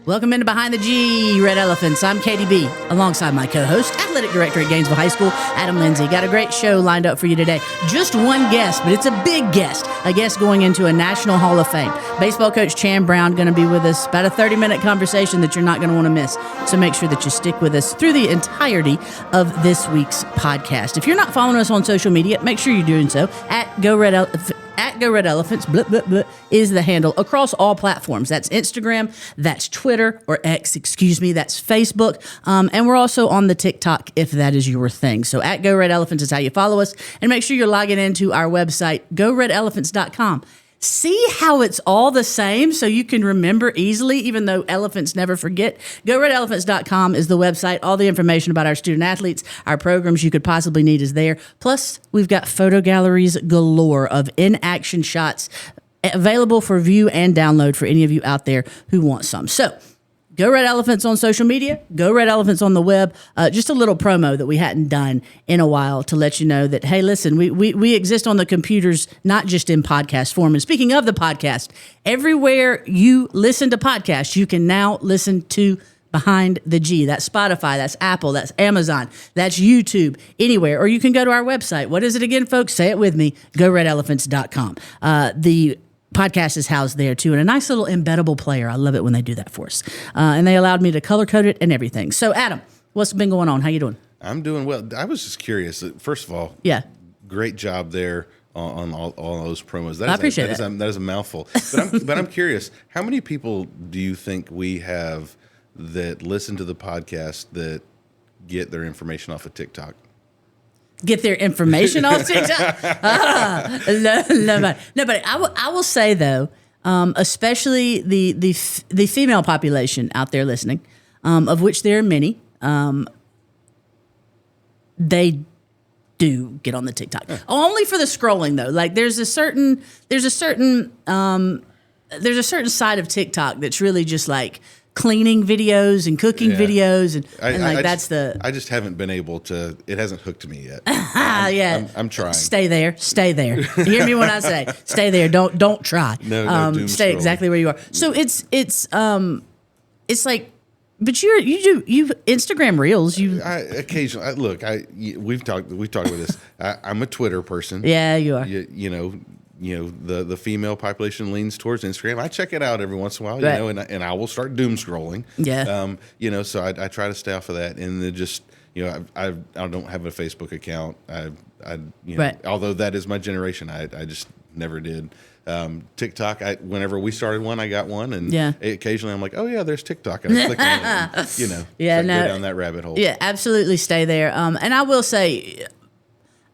Welcome into Behind the G, Red Elephants. I'm Katie B, alongside my co-host, Athletic Director at Gainesville High School, Adam Lindsay. Got a great show lined up for you today. Just one guest, but it's a big guest. A guest going into a National Hall of Fame. Baseball coach Chan Brown going to be with us. About a 30-minute conversation that you're not going to want to miss. So make sure that you stick with us through the entirety of this week's podcast. If you're not following us on social media, make sure you're doing so at Go Red Elephants, blah, blah, blah, is the handle across all platforms. That's Instagram, that's Twitter, or X, that's Facebook. And we're also on the TikTok if that is your thing. So at Go Red Elephants is how you follow us. And make sure you're logging into our website, goredelephants.com. See how it's all the same so you can remember easily, even though elephants never forget. GoRedElephants.com is the website. All the information about our student athletes, our programs you could possibly need is there. Plus, we've got photo galleries galore of in-action shots available for view and download for any of you out there who want some. So, Go Red Elephants on social media, Go Red Elephants on the web. Just a little promo that we hadn't done in a while to let you know that, hey, listen, we exist on the computers, not just in podcast form. And speaking of the podcast, everywhere you listen to podcasts, you can now listen to Behind the G. That's Spotify, that's Apple, that's Amazon, that's YouTube, anywhere. Or you can go to our website. What is it again, folks? Say it with me, goredelephants.com. The podcast is housed there too, and a nice little embeddable player. I love it when they do that for us. And they allowed me to color code it and everything. So, Adam, what's been going on? How you doing? I'm doing well. I was just curious. First of all, great job there on all those promos. I appreciate that. That is a mouthful. But I'm curious. How many people do you think we have that listen to the podcast that get their information off of TikTok? Get their information off TikTok? Nobody. I will say, though, especially the female population out there listening, of which there are many, they do get on the TikTok. Only for the scrolling, though. Like there's a certain side of TikTok that's really just like cleaning videos and cooking videos I just haven't been able to. It hasn't hooked me yet. I'm trying. Stay there. You hear me when I say stay there. Don't try. No, doom stay scrolling. exactly where you are. So it's like, but you Instagram Reels. Occasionally we've talked about this. I'm a Twitter person. Yeah, you are. The female population leans towards Instagram. I check it out every once in a while, right. and I will start doom scrolling. Yeah. So I try to stay off of that, and then just I don't have a Facebook account. Right. Although that is my generation, I just never did. TikTok. Whenever we started one, I got one, and occasionally I'm like, oh yeah, there's TikTok, and I click on it, and, go down that rabbit hole. Yeah, absolutely, stay there. And I will say,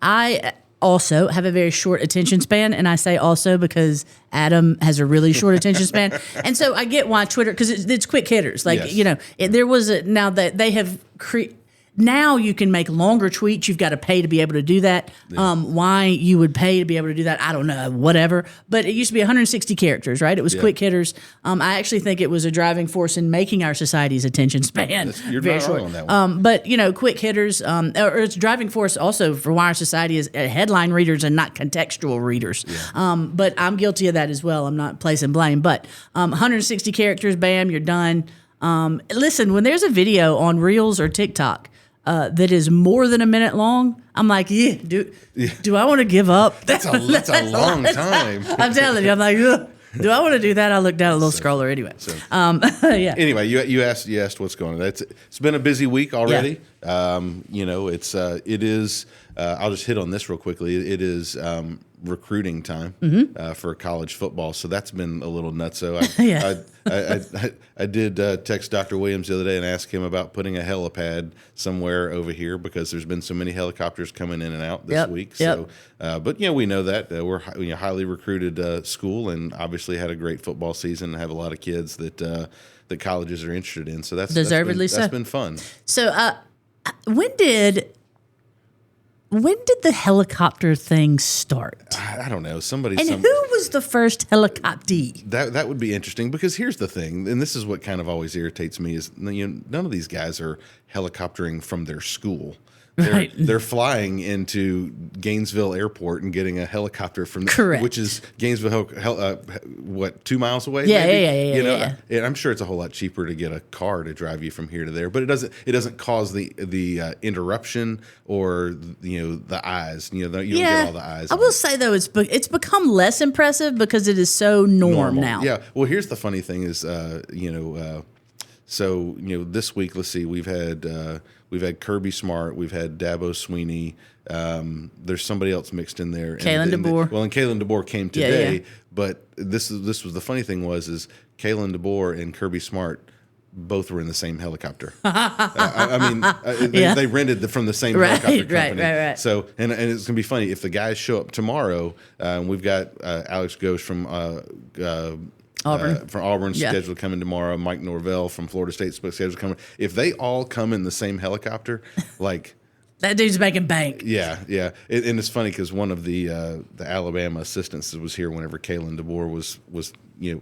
I also have a very short attention span, and I say also because Adam has a really short attention span, and so I get why Twitter, because it's quick hitters. Like there was now that they have now you can make longer tweets. You've got to pay to be able to do that. Yeah. Why you would pay to be able to do that, I don't know, whatever. But it used to be 160 characters, right? It was quick hitters. I actually think it was a driving force in making our society's attention span You're very not short. wrong on that one. But, quick hitters, or it's a driving force also for why our society is headline readers and not contextual readers. Yeah. But I'm guilty of that as well. I'm not placing blame. But 160 characters, bam, you're done. Listen, when there's a video on Reels or TikTok that is more than a minute long, I'm like, do I want to give up? That's a long time. I'm telling you, I'm like, ugh. Do I want to do that? I'll look down a little scroller anyway. Anyway, you asked what's going on. It's been a busy week already. Yeah. It is. I'll just hit on this real quickly. It is recruiting time for college football, so that's been a little nutso. I did text Dr. Williams the other day and ask him about putting a helipad somewhere over here because there's been so many helicopters coming in and out this week. So, but we know that we're highly recruited school, and obviously had a great football season and have a lot of kids that colleges are interested in. So that's deservedly that's been fun. So when did the helicopter thing start? I don't know. Who was the first helicoptee? That would be interesting, because here's the thing, and this is what kind of always irritates me, is none of these guys are helicoptering from their school. They're flying into Gainesville Airport and getting a helicopter from Correct. which is Gainesville, 2 miles away? Yeah, maybe? yeah. And I'm sure it's a whole lot cheaper to get a car to drive you from here to there, but it doesn't cause the interruption or the eyes. You don't get all the eyes. I will say though, it's become less impressive because it is so normal now. Yeah. Well, here's the funny thing is, so this week, let's see, we've had Kirby Smart, we've had Dabo Sweeney. There's somebody else mixed in there. Kalen DeBoer. And Kalen DeBoer came today, Yeah. but this was the funny thing is Kalen DeBoer and Kirby Smart both were in the same helicopter. They rented from the same helicopter company. Right. So, and it's gonna be funny if the guys show up tomorrow. We've got Alex Ghosh from Auburn scheduled to come in tomorrow. Mike Norvell from Florida State scheduled to come in. If they all come in the same helicopter, like that dude's making bank. Yeah. And it's funny because one of the Alabama assistants was here whenever Kalen DeBoer was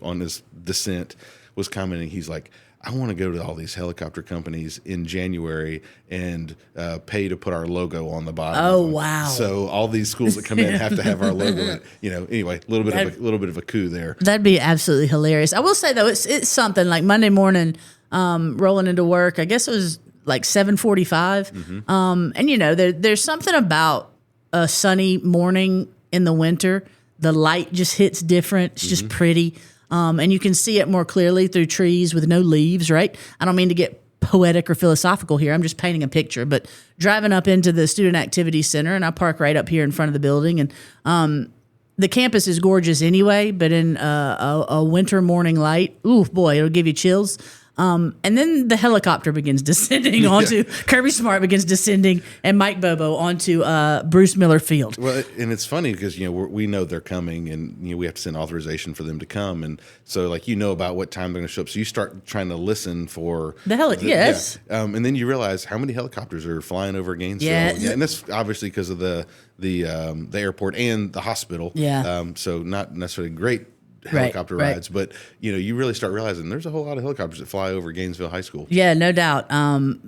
on his descent, was commenting. He's like, I want to go to all these helicopter companies in January and pay to put our logo on the bottom. Oh, wow! So all these schools that come in have to have our logo. Anyway, a little bit of a coup there. That'd be absolutely hilarious. I will say though, it's something like Monday morning, rolling into work. I guess it was like 7:45, and there's something about a sunny morning in the winter. The light just hits different. It's just pretty. And you can see it more clearly through trees with no leaves, right? I don't mean to get poetic or philosophical here. I'm just painting a picture. But driving up into the Student Activity Center, and I park right up here in front of the building, and the campus is gorgeous anyway, but in a winter morning light, ooh, boy, it'll give you chills. And then the helicopter begins descending onto Kirby Smart begins descending, and Mike Bobo onto Bruce Miller Field. Well, and it's funny because we know they're coming, and we have to send authorization for them to come, and so about what time they're going to show up. So you start trying to listen for the yes, and then you realize how many helicopters are flying over Gainesville. Yeah, and that's obviously because of the airport and the hospital. Yeah, so not necessarily great helicopter rides, but you really start realizing there's a whole lot of helicopters that fly over Gainesville High School. Yeah, no doubt.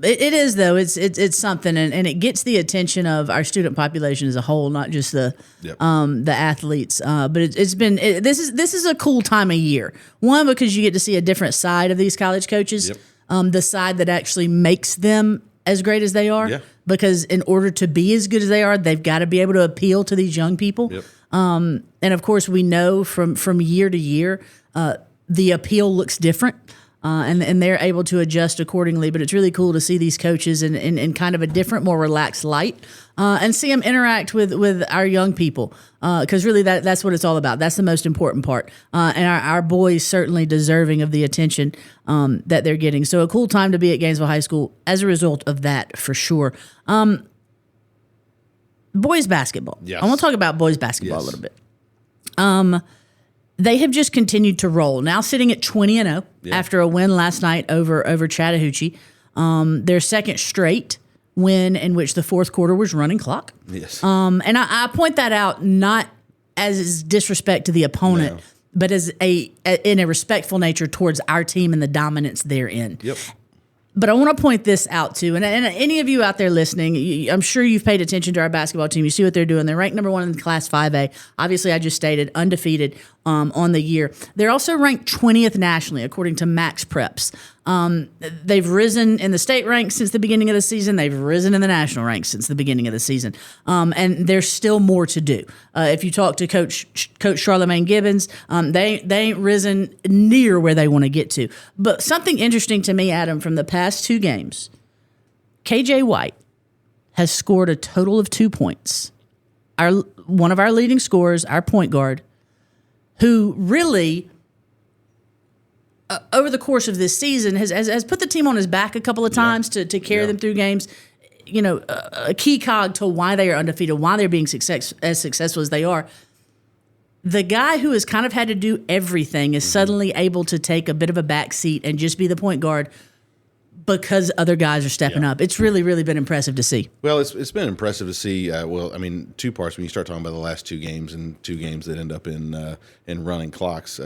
It is though. It's something, and it gets the attention of our student population as a whole, not just the athletes. But this is a cool time of year. One, because you get to see a different side of these college coaches, the side that actually makes them as great as they are. Yeah. Because in order to be as good as they are, they've got to be able to appeal to these young people. Yep. And of course, we know from year to year, the appeal looks different, and they're able to adjust accordingly. But it's really cool to see these coaches in kind of a different, more relaxed light, and see them interact with our young people. Because really, that's what it's all about. That's the most important part. And our boys certainly deserving of the attention that they're getting. So a cool time to be at Gainesville High School as a result of that, for sure. Boys basketball. Yes. I want to talk about boys basketball a little bit. They have just continued to roll. Now sitting at 20-0 after a win last night over Chattahoochee. Their second straight win in which the fourth quarter was running clock. Yes. And I point that out not as disrespect to the opponent, but as in a respectful nature towards our team and the dominance therein. Yep. But I want to point this out too, and any of you out there listening, I'm sure you've paid attention to our basketball team. You see what they're doing. They're ranked number 1 in Class 5A. Obviously, I just stated undefeated on the year. They're also ranked 20th nationally, according to Max Preps. They've risen in the state ranks since the beginning of the season. They've risen in the national ranks since the beginning of the season. And there's still more to do. If you talk to Coach Charlemagne Gibbons, they ain't risen near where they want to get to. But something interesting to me, Adam, from the past 2 games, KJ White has scored a total of 2 points. One of our leading scorers, our point guard, who really over the course of this season has put the team on his back a couple of times to carry them through games. A key cog to why they are undefeated, why they're being as successful as they are. The guy who has kind of had to do everything is suddenly able to take a bit of a back seat and just be the point guard because other guys are stepping up. It's really, really been impressive to see. Well, it's been impressive to see. 2 parts when you start talking about the last 2 games and 2 games that end up in running clocks.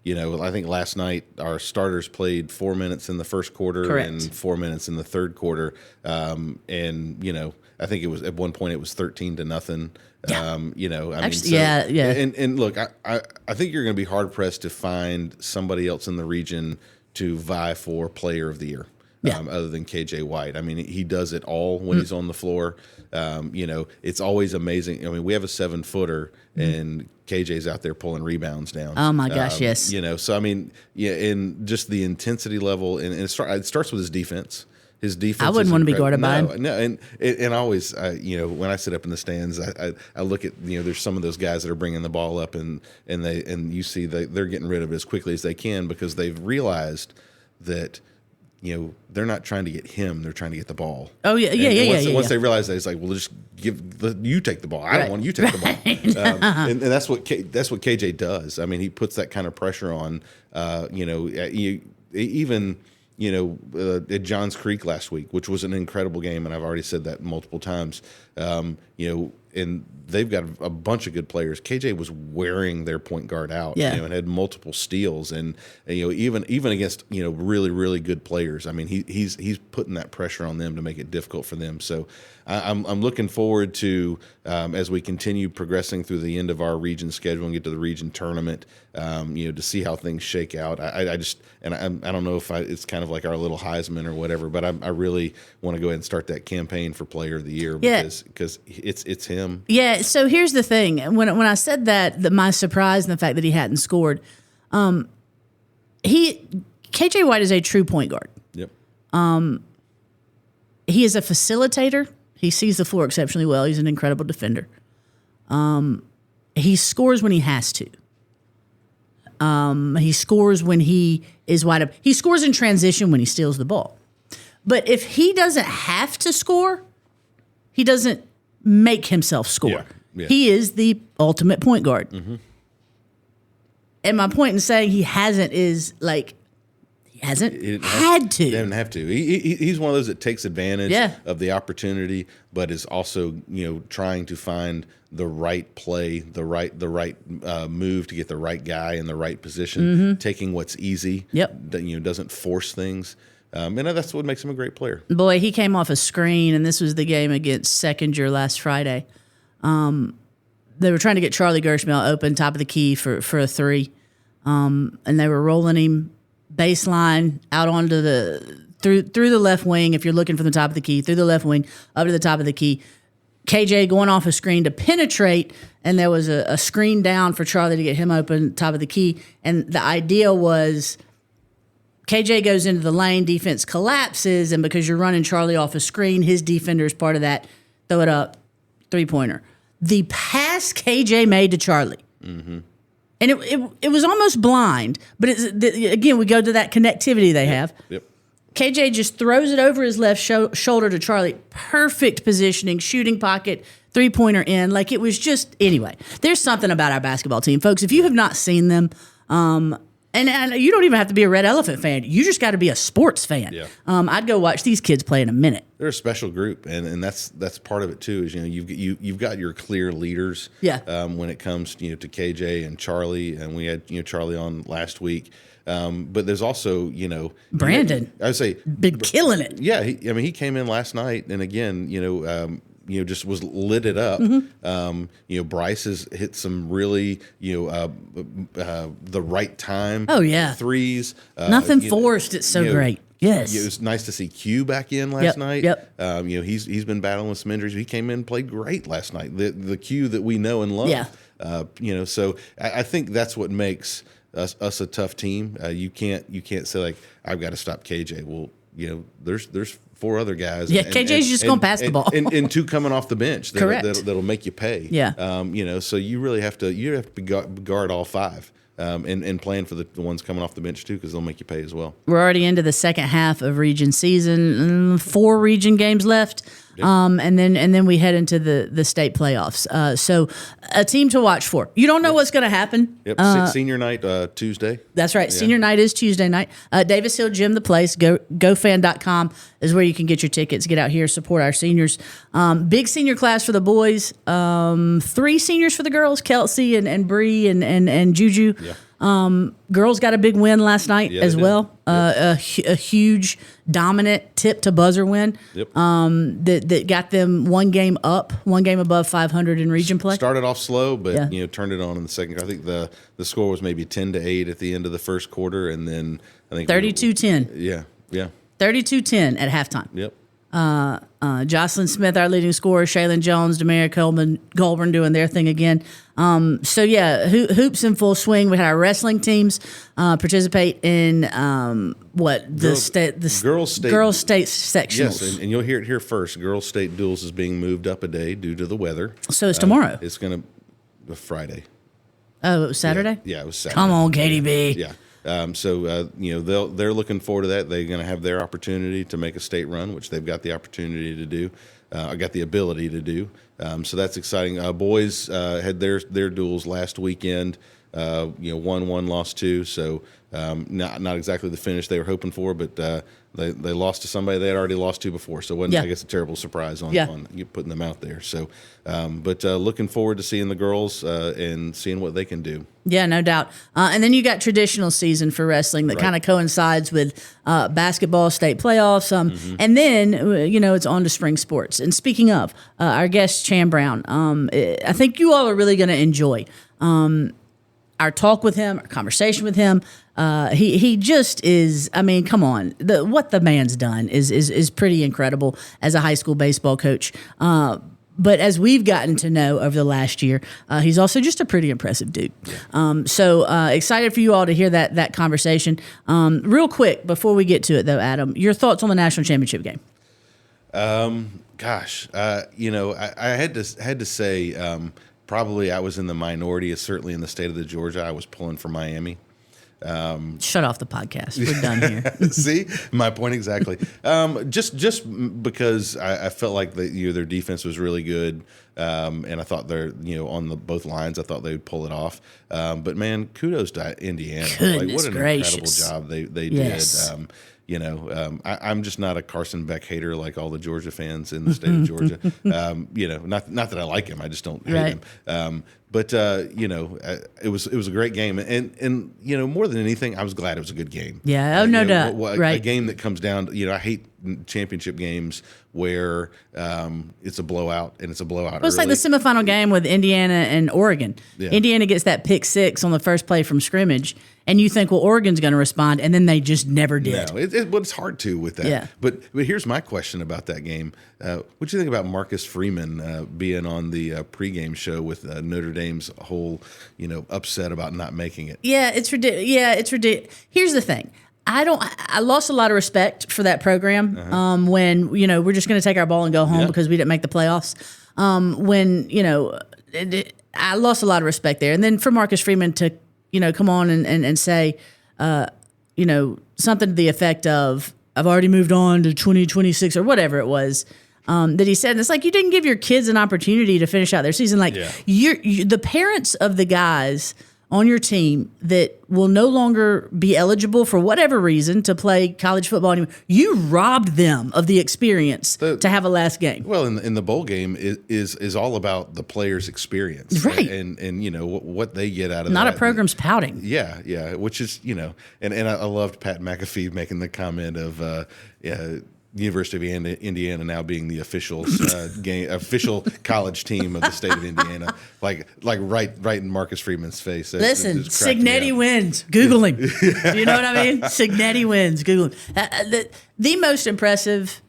I think last night our starters played 4 minutes in the first quarter Correct. and 4 minutes in the third quarter. I think it was at one point it was 13-0. Yeah. Yeah. And look, I think you're going to be hard pressed to find somebody else in the region to vie for Player of the Year. Yeah. Other than KJ White. I mean, he does it all when he's on the floor. It's always amazing. I mean, we have a 7-footer and KJ's out there pulling rebounds down. Oh my gosh, yes. So I mean, and just the intensity level, and it starts with his defense. His defense. I wouldn't want to be guarded by him. No, and I always, when I sit up in the stands, I look at there's some of those guys that are bringing the ball up, and you see they're getting rid of it as quickly as they can because they've realized that. They're not trying to get him; they're trying to get the ball. Oh yeah. Once they realize that, it's like, well, just you take the ball. I don't want you to take the ball. And that's what KJ does. I mean, he puts that kind of pressure on. Even at Johns Creek last week, which was an incredible game, and I've already said that multiple times. And they've got a bunch of good players. KJ was wearing their point guard out, and had multiple steals, and even against really really good players. I mean, he's putting that pressure on them to make it difficult for them. So I'm looking forward to as we continue progressing through the end of our region schedule and get to the region tournament, to see how things shake out. I don't know if it's kind of like our little Heisman or whatever, but I really want to go ahead and start that campaign for Player of the Year because it's him. Yeah. So here's the thing: when I said that my surprise and the fact that he hadn't scored, KJ White is a true point guard. Yep. He is a facilitator. He sees the floor exceptionally well. He's an incredible defender. He scores when he has to. He scores when he is wide open. He scores in transition when he steals the ball. But if he doesn't have to score, he doesn't make himself score. Yeah. He is the ultimate point guard. Mm-hmm. And my point in saying he hasn't is like he hasn't had to. He doesn't have to. He's one of those that takes advantage of the opportunity, but is also trying to find the right play, the right move to get the right guy in the right position, taking what's easy. Yep. That doesn't force things. And that's what makes him a great player. Boy, he came off a screen, and this was the game against Seconder last Friday. They were trying to get Charlie Gershmill open, top of the key for a three, and they were rolling him baseline out onto through the left wing. If you're looking from the top of the key, through the left wing up to the top of the key. KJ going off a screen to penetrate, and there was a screen down for Charlie to get him open, top of the key. And the idea was KJ goes into the lane, defense collapses, and because you're running Charlie off a screen, his defender is part of that. Throw it up, three-pointer. The pass KJ made to Charlie, and it was almost blind, but again, we go to that connectivity they have. Yep. KJ just throws it over his left shoulder to Charlie. Perfect positioning, shooting pocket, three-pointer in. Like it was just, anyway, there's something about our basketball team. Folks, if you have not seen them, and you don't even have to be a Red Elephant fan. You just got to be a sports fan. Yeah. I'd go watch these kids play in a minute. They're a special group, and that's part of it too. Is you've got your clear leaders. Yeah. When it comes to KJ and Charlie, and we had Charlie on last week. But there's also Brandon. I would say been killing it. Yeah. He came in last night, and again just was lit it up. Bryce has hit some really the right time. Oh yeah. Threes. Nothing forced. It's so great. Yes. It was nice to see Q back in last night. Yep. He's been battling with some injuries. He came in and played great last night. The Q that we know and love. Yeah. So I think that's what makes us a tough team. You can't say like I've got to stop KJ. Well, there's four other guys. Yeah, KJ's just going to pass the ball. and two coming off the bench. Correct. That'll make you pay. Yeah. So you really have to guard all five. And plan for the ones coming off the bench too, because they'll make you pay as well. We're already into the second half of region season. 4 region games left. Yep. And then we head into the state playoffs. So a team to watch for. You don't know what's going to happen. Yep. Senior night Tuesday. That's right. Yeah. Senior night is Tuesday night. Davis Hill Gym, the place. GoFan.com is where you can get your tickets. Get out here, support our seniors. Big senior class for the boys. 3 seniors for the girls. Kelsey and Bree and Juju. Yeah. Girls got a big win last night as well. A huge, dominant tip to buzzer win. Yep. That got them one game above 500 in region play. Started off slow, but turned it on in the second. I think the score was maybe 10-8 at the end of the first quarter, and then I think 32-10. Yeah. 32-10 at halftime. Yep. Jocelyn Smith, our leading scorer, Shaylin Jones, Demaria Colburn doing their thing again. Hoops in full swing. We had our wrestling teams participate in girls state sectionals. Yes, and you'll hear it here first. Girls state duels is being moved up a day due to the weather. So it's tomorrow. It's going to be Friday. Oh, it was Saturday? Yeah, it was Saturday. Come on, KDB. Yeah. They're looking forward to that. They're going to have their opportunity to make a state run, which they've got the opportunity to do. Got the ability to do. So that's exciting. Boys had their duels last weekend. Won one, lost two. So not exactly the finish they were hoping for, but they lost to somebody they had already lost to before. So it wasn't, I guess, a terrible surprise on you putting them out there. So, looking forward to seeing the girls and seeing what they can do. Yeah, no doubt. And then you got traditional season for wrestling that kind of coincides with basketball state playoffs. And then, it's on to spring sports. And speaking of, our guest, Chan Brown, I think you all are really going to enjoy our talk with him, our conversation with him. He just is, I mean, come on. What the man's done is pretty incredible as a high school baseball coach. But as we've gotten to know over the last year, he's also just a pretty impressive dude. Yeah. Excited for you all to hear that conversation. Real quick, before we get to it, though, Adam, your thoughts on the national championship game? I had to say probably I was in the minority, certainly in the state of the Georgia. I was pulling for Miami. Shut off the podcast. We're done here. See, my point exactly. Just because I felt like their defense was really good, and I thought they're on both lines. I thought they would pull it off. But man, kudos to Indiana. Goodness what an incredible job they did. I'm just not a Carson Beck hater like all the Georgia fans in the state of Georgia. Not that I like him. I just don't hate him. It was a great game, and more than anything, I was glad it was a good game. Yeah, no doubt. A game that comes down to, I hate championship games where it's a blowout and it's a blowout. Well, it's like the semifinal game with Indiana and Oregon. Yeah. Indiana gets that pick six on the first play from scrimmage, and you think, well, Oregon's going to respond, and then they just never did. No, it's hard to with that. Yeah. But here's my question about that game. What do you think about Marcus Freeman being on the pregame show with Notre Dame's whole, upset about not making it? Yeah, it's ridiculous. Here's the thing. I lost a lot of respect for that program when, we're just going to take our ball and go home because we didn't make the playoffs. I lost a lot of respect there. And then for Marcus Freeman to, come on and say, something to the effect of, I've already moved on to 2026 or whatever it was. That he said, and it's like, you didn't give your kids an opportunity to finish out their season. Like you the parents of the guys on your team that will no longer be eligible for whatever reason to play college football anymore. You robbed them of the experience to have a last game. Well, in the bowl game is all about the players' experience, right? And what they get out of not that. a program's pouting. Yeah, which is and I loved Pat McAfee making the comment of University of Indiana now being the official official college team of the state of Indiana, like right in Marcus Freeman's face. Listen, Signetti wins. Google him. You know what I mean? Signetti wins. Google him. The most impressive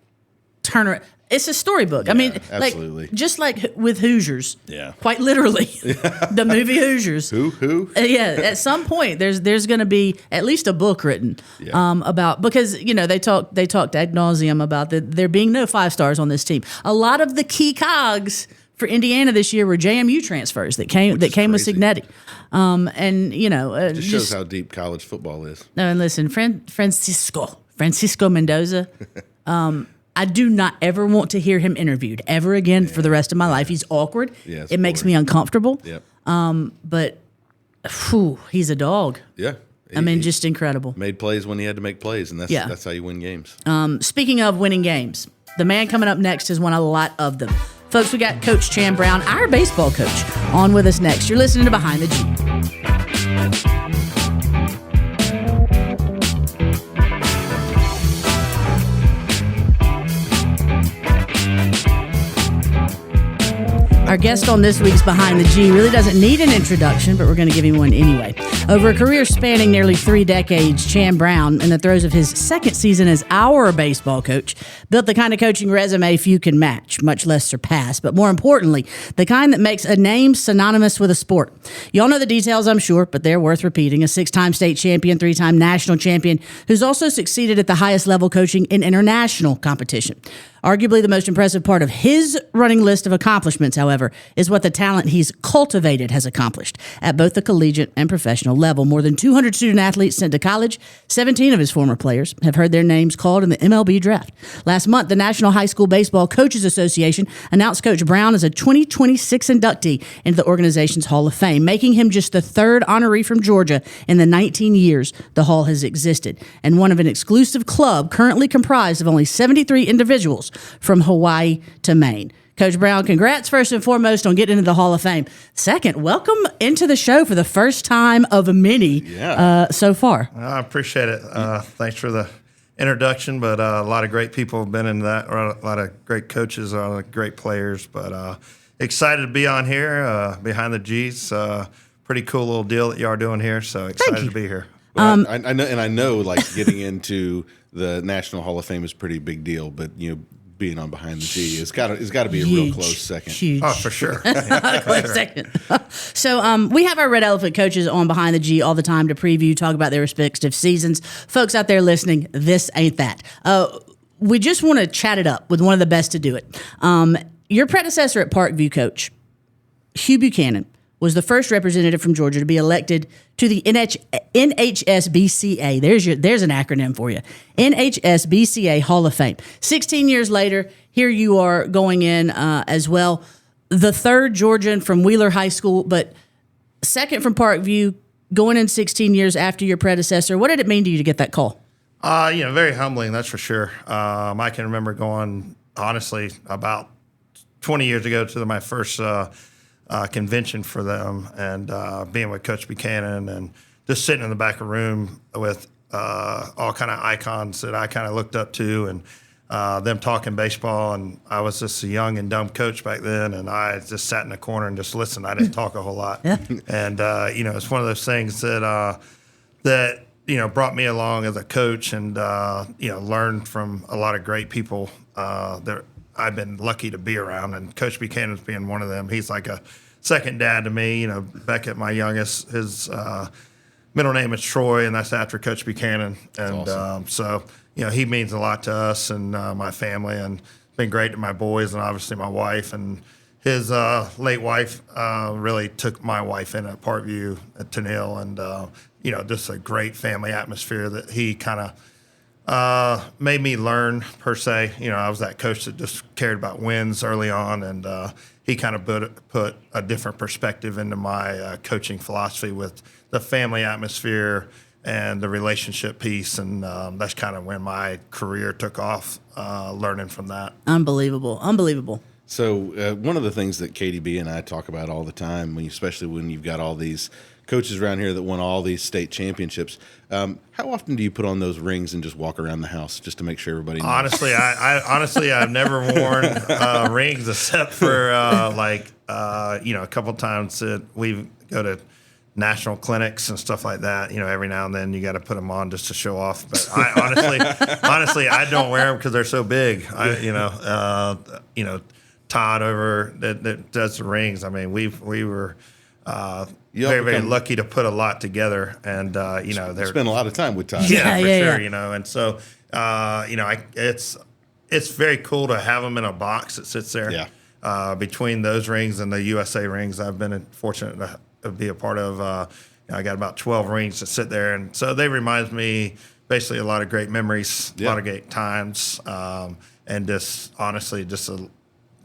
turner. It's a storybook. I mean, absolutely. Just like with Hoosiers. Yeah. Quite literally. The movie Hoosiers. Who? At some point there's going to be at least a book written about, because they talked ad nauseum about there being no 5 stars on this team. A lot of the key cogs for Indiana this year were JMU transfers that came with Signetti. It just shows how deep college football is. No, and listen, Francisco Mendoza. I do not ever want to hear him interviewed ever again for the rest of my life. He's awkward. Yeah, it makes me uncomfortable. Yep. But he's a dog. Yeah. Just incredible. Made plays when he had to make plays, and that's how you win games. Speaking of winning games, the man coming up next has won a lot of them. Folks, we got Coach Chan Brown, our baseball coach, on with us next. You're listening to Behind the Jeep. Our guest on this week's Behind the G really doesn't need an introduction, but we're going to give him one anyway. Over a career spanning nearly 3 decades, Chan Brown, in the throes of his second season as our baseball coach, built the kind of coaching resume few can match, much less surpass, but more importantly, the kind that makes a name synonymous with a sport. Y'all know the details, I'm sure, but they're worth repeating. A 6-time state champion, 3-time national champion, who's also succeeded at the highest level coaching in international competition. Arguably the most impressive part of his running list of accomplishments, however, is what the talent he's cultivated has accomplished at both the collegiate and professional level. More than 200 student athletes sent to college. 17 of his former players have heard their names called in the MLB draft. Last month, the National High School Baseball Coaches Association announced Coach Brown as a 2026 inductee into the organization's Hall of Fame, making him just the 3rd honoree from Georgia in the 19 years the Hall has existed, and one of an exclusive club currently comprised of only 73 individuals from Hawaii to Maine. Coach Brown, congrats first and foremost on getting into the Hall of Fame. Second, welcome into the show for the first time of many so far. I appreciate it. Thanks for the introduction, but a lot of great people have been in that, a lot of great coaches, a lot of great players, but excited to be on here, Behind the G's. Pretty cool little deal that you are doing here, so excited to be here. Well, I know, like getting into the National Hall of Fame is a pretty big deal, but being on Behind the G, it's got to be a real close second. Huge. Oh, for sure. Close second. So we have our Red Elephant coaches on Behind the G all the time to preview, talk about their respective seasons. Folks out there listening, this ain't that. We just want to chat it up with one of the best to do it. Your predecessor at Parkview, Coach Hugh Buchanan, was the first representative from Georgia to be elected to the NHSBCA. There's an acronym for you. NHSBCA Hall of Fame. 16 years later, here you are going in as well. The 3rd Georgian from Wheeler High School, but 2nd from Parkview, going in 16 years after your predecessor. What did it mean to you to get that call? Very humbling, that's for sure. I can remember going, honestly, about 20 years ago to my first convention for them, and being with Coach Buchanan and just sitting in the back of the room with all kind of icons that I kind of looked up to, and them talking baseball. And I was just a young and dumb coach back then, and I just sat in the corner and just listened. I didn't talk a whole lot. Yeah. And it's one of those things that brought me along as a coach, and learned from a lot of great people that I've been lucky to be around, and Coach Buchanan's being one of them. He's like a second dad to me. Beckett, my youngest, his middle name is Troy, and that's after Coach Buchanan. And awesome. He means a lot to us and my family, and been great to my boys and obviously my wife. And his late wife really took my wife in at Parkview at Tenille, and just a great family atmosphere that he kind of made me learn, per se. I was that coach that just cared about wins early on, and he kind of put a different perspective into my coaching philosophy with the family atmosphere and the relationship piece, and that's kind of when my career took off, learning from that. Unbelievable. So one of the things that KDB and I talk about all the time, especially when you've got all these coaches around here that won all these state championships, how often do you put on those rings and just walk around the house just to make sure everybody knows? Honestly, I've never worn rings except for a couple times that we go to national clinics and stuff like that. Every now and then you got to put them on just to show off. But honestly, I don't wear them because they're so big. Todd over that does the rings. I mean, we were very lucky to put a lot together, and they spend a lot of time with Todd. Yeah, for sure. And so it's very cool to have them in a box that sits there. Yeah. Between those rings and the USA rings, I've been fortunate to be a part of. I got about 12 rings that sit there, and so they remind me basically a lot of great memories, a lot of great times, and just honestly,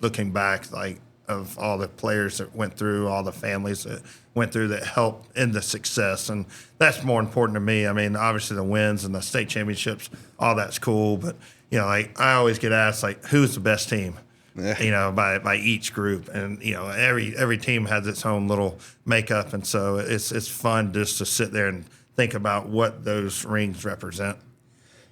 looking back, like, of all the players that went through, all the families that went through that helped in the success. And that's more important to me. I mean, obviously the wins and the state championships, all that's cool. But, I always get asked, like, who's the best team? By each group. And, every team has its own little makeup. And so it's fun just to sit there and think about what those rings represent.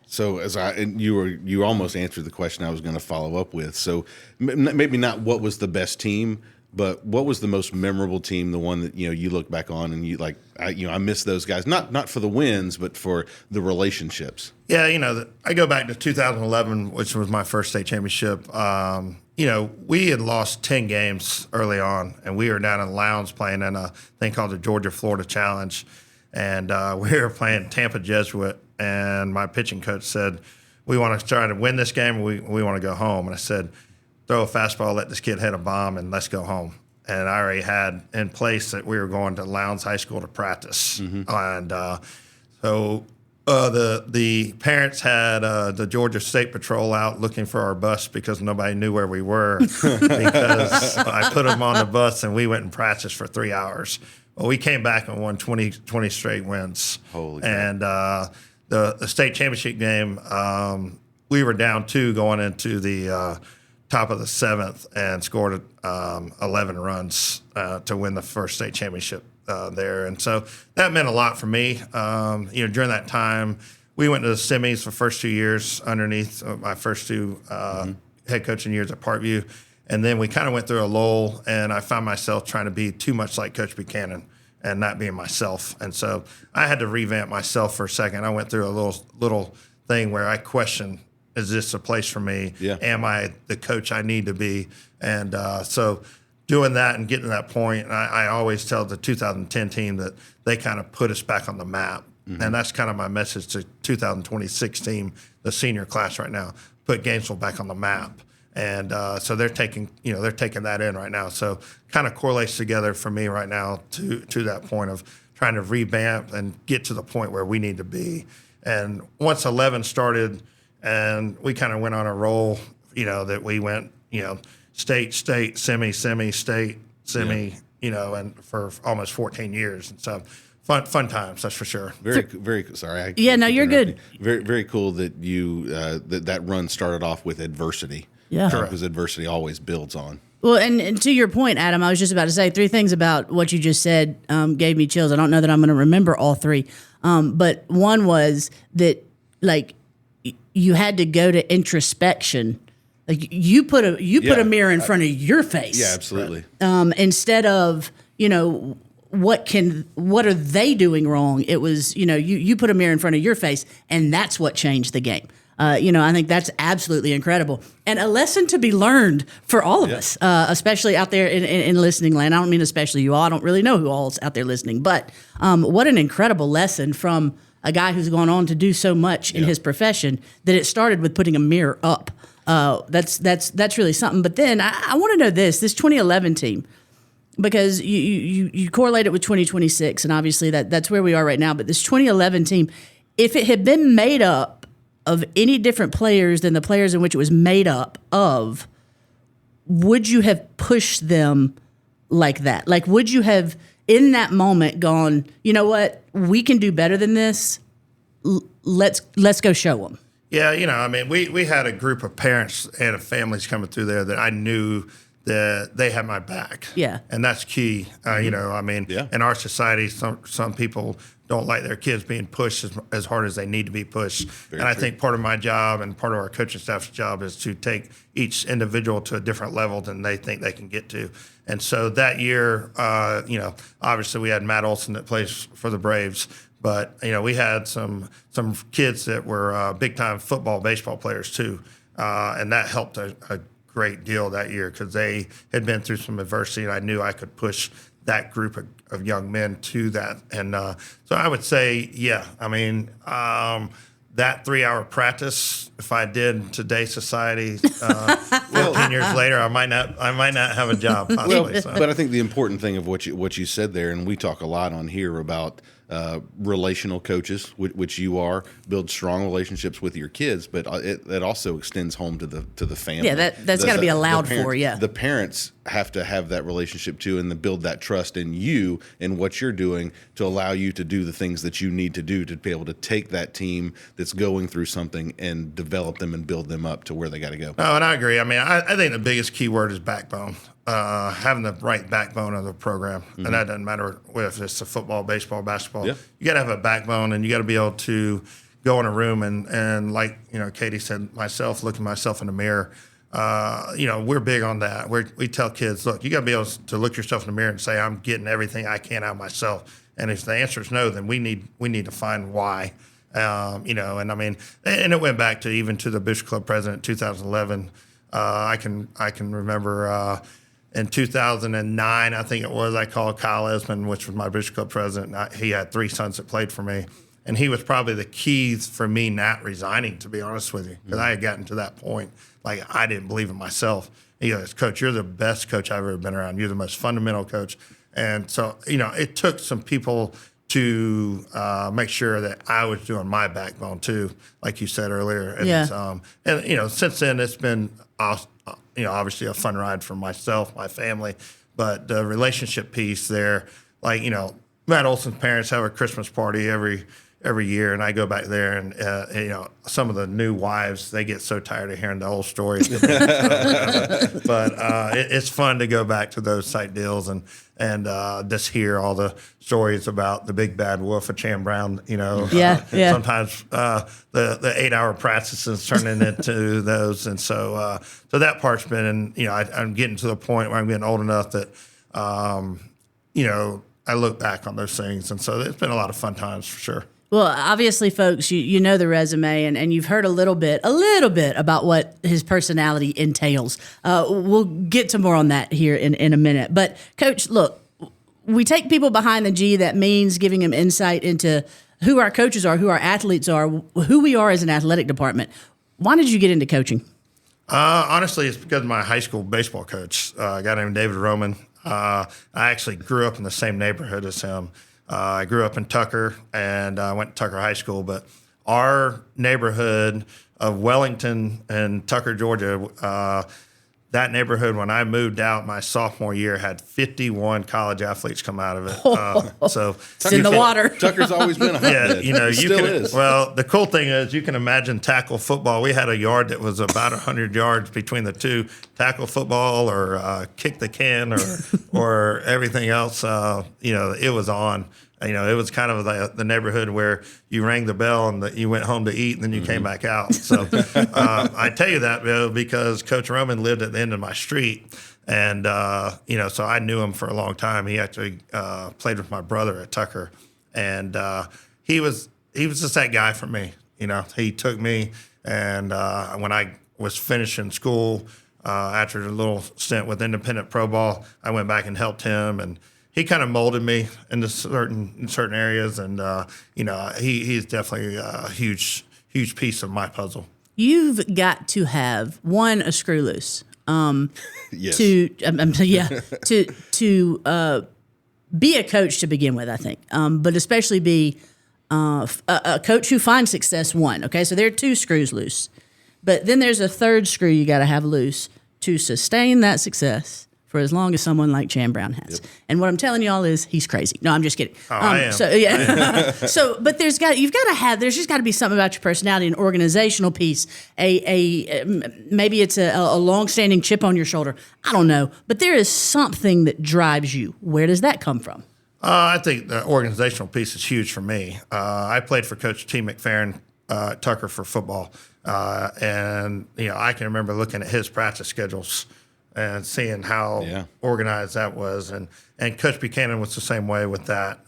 So you almost answered the question I was going to follow up with. So maybe not what was the best team, But what was the most memorable team? The one that you look back on and you like, I miss those guys. Not for the wins, but for the relationships. Yeah, I go back to 2011, which was my first state championship. We had lost 10 games early on, and we were down in Lowndes playing in a thing called the Georgia-Florida Challenge. And we were playing Tampa Jesuit, and my pitching coach said, we want to try to win this game, or we want to go home. And I said, throw a fastball, let this kid hit a bomb, and let's go home. And I already had in place that we were going to Lowndes High School to practice. And so the parents had the Georgia State Patrol out looking for our bus because nobody knew where we were because I put them on the bus and we went and practiced for 3 hours. Well, we came back and won 20 straight wins. Holy and the state championship game, we were down 2 going into the top of the 7th and scored 11 runs to win the first state championship there. And so that meant a lot for me. During that time, we went to the semis for the first 2 years underneath my first 2 head coaching years at Parkview. And then we kind of went through a lull, and I found myself trying to be too much like Coach Buchanan and not being myself. And so I had to revamp myself for a second. I went through a little thing where I questioned, is this a place for me? Yeah. Am I the coach I need to be? And so doing that and getting to that point, I always tell the 2010 team that they kind of put us back on the map. And that's kind of my message to 2026 team, the senior class right now, put Gainesville back on the map. And so they're taking that in right now. So kind of correlates together for me right now to that point of trying to revamp and get to the point where we need to be. And once 11 started and we kind of went on a roll, that we went, state, semi, state, semi, and for almost 14 years. And so fun times, that's for sure. Very sorry. No, you're good. Very, very cool that you that run started off with adversity. Yeah. Because adversity always builds on. Well, and to your point, Adam, I was just about to say 3 things about what you just said gave me chills. I don't know that I'm going to remember all 3. But one was that, like, you had to go to introspection. Like, you put a mirror in front of your face. Yeah, absolutely. Instead of, what are they doing wrong? It was, you put a mirror in front of your face, and that's what changed the game. I think that's absolutely incredible and a lesson to be learned for all of us, especially out there in listening land. I don't mean especially you all. I don't really know who all's out there listening, but what an incredible lesson from a guy who's gone on to do so much in his profession that it started with putting a mirror up. That's really something. But then I want to know this 2011 team, because you correlate it with 2026, and obviously that's where we are right now. But this 2011 team, if it had been made up of any different players than the players in which it was made up of, would you have pushed them like that? Like, would you have, in that moment, gone, you know what, we can do better than this. Let's go show them. Yeah, we had a group of parents and families coming through there that I knew that they had my back. Yeah. And that's key. In our society, some people don't like their kids being pushed as hard as they need to be pushed. Very and I true. think part of my job and part of our coaching staff's job is to take each individual to a different level than they think they can get to. And so that year, obviously we had Matt Olson that plays for the Braves, but, we had some kids that were big-time football, baseball players too. And that helped a great deal that year because they had been through some adversity, and I knew I could push that group of young men to that. And so I would say, that 3-hour practice, if I did in today's society 15 years later, I might not have a job possibly. But I think the important thing of what you said there, and we talk a lot on here about relational coaches, which you are, build strong relationships with your kids, but it also extends home to the family. Yeah, that's got to be allowed for. Yeah, the parents have to have that relationship too, and to build that trust in you and what you're doing to allow you to do the things that you need to do to be able to take that team that's going through something and develop them and build them up to where they got to go. No, and I agree. I think the biggest key word is backbone. Having the right backbone of the program. And that doesn't matter if it's a football, baseball, basketball. Yeah. You got to have a backbone, and you got to be able to go in a room and like, Katie said, looking myself in the mirror, we're big on that. We tell kids, look, you got to be able to look yourself in the mirror and say, I'm getting everything I can out of myself. And if the answer is no, then we need to find why. And it went back to even to the Bishop Club president in 2011. I can remember in 2009, I think it was, I called Kyle Esmond, which was my Bishop Club president. He had 3 sons that played for me. And he was probably the keys for me not resigning, to be honest with you, because I had gotten to that point. Like, I didn't believe in myself. He goes, Coach, you're the best coach I've ever been around. You're the most fundamental coach. And so, it took some people to make sure that I was doing my backbone too, like you said earlier. And, since then it's been, obviously a fun ride for myself, my family, but the relationship piece there, like, Matt Olson's parents have a Christmas party every year, and I go back there, and some of the new wives, they get so tired of hearing the old stories. But it's fun to go back to those type deals and just hear all the stories about the big bad wolf of Chan Brown. Sometimes the 8-hour practices turning into those, and so that part's been. And I'm getting to the point where I'm getting old enough that I look back on those things, and so it's been a lot of fun times for sure. Well, obviously, folks, you know the resume, and you've heard a little bit about what his personality entails. We'll get to more on that here in a minute. But, Coach, look, we take people behind the G. That means giving them insight into who our coaches are, who our athletes are, who we are as an athletic department. Why did you get into coaching? Honestly, it's because of my high school baseball coach, a guy named David Roman. I actually grew up in the same neighborhood as him. I grew up in Tucker, and I went to Tucker High School. But our neighborhood of Wellington and Tucker, Georgia, that neighborhood, when I moved out my sophomore year, had 51 college athletes come out of it. So it's in the water. Tucker's always been a hotbed. Still is. Well, the cool thing is you can imagine tackle football. We had a yard that was about 100 yards between the two. Tackle football or kick the can or everything else. It was on. It was kind of the neighborhood where you rang the bell and you went home to eat and then you came back out. So I tell you that because Coach Roman lived at the end of my street. And, so I knew him for a long time. He actually played with my brother at Tucker. And he was just that guy for me. He took me. And when I was finishing school, after a little stint with independent pro ball, I went back and helped him. And he kind of molded me into certain areas, and he's definitely a huge piece of my puzzle. You've got to have a screw loose. Yes. To be a coach to begin with, I think, but especially be a coach who finds success. Okay, so there are 2 screws loose, but then there's a third screw you got to have loose to sustain that success for as long as someone like Chan Brown has. Yep. And what I'm telling y'all is he's crazy. No, I'm just kidding. I am. So yeah. But there's just got to be something about your personality, an organizational piece, maybe it's a long-standing chip on your shoulder. I don't know, but there is something that drives you. Where does that come from? I think the organizational piece is huge for me. I played for Coach T. McFerrin Tucker for football, and I can remember looking at his practice schedules and seeing how organized that was. And Coach Buchanan was the same way with that.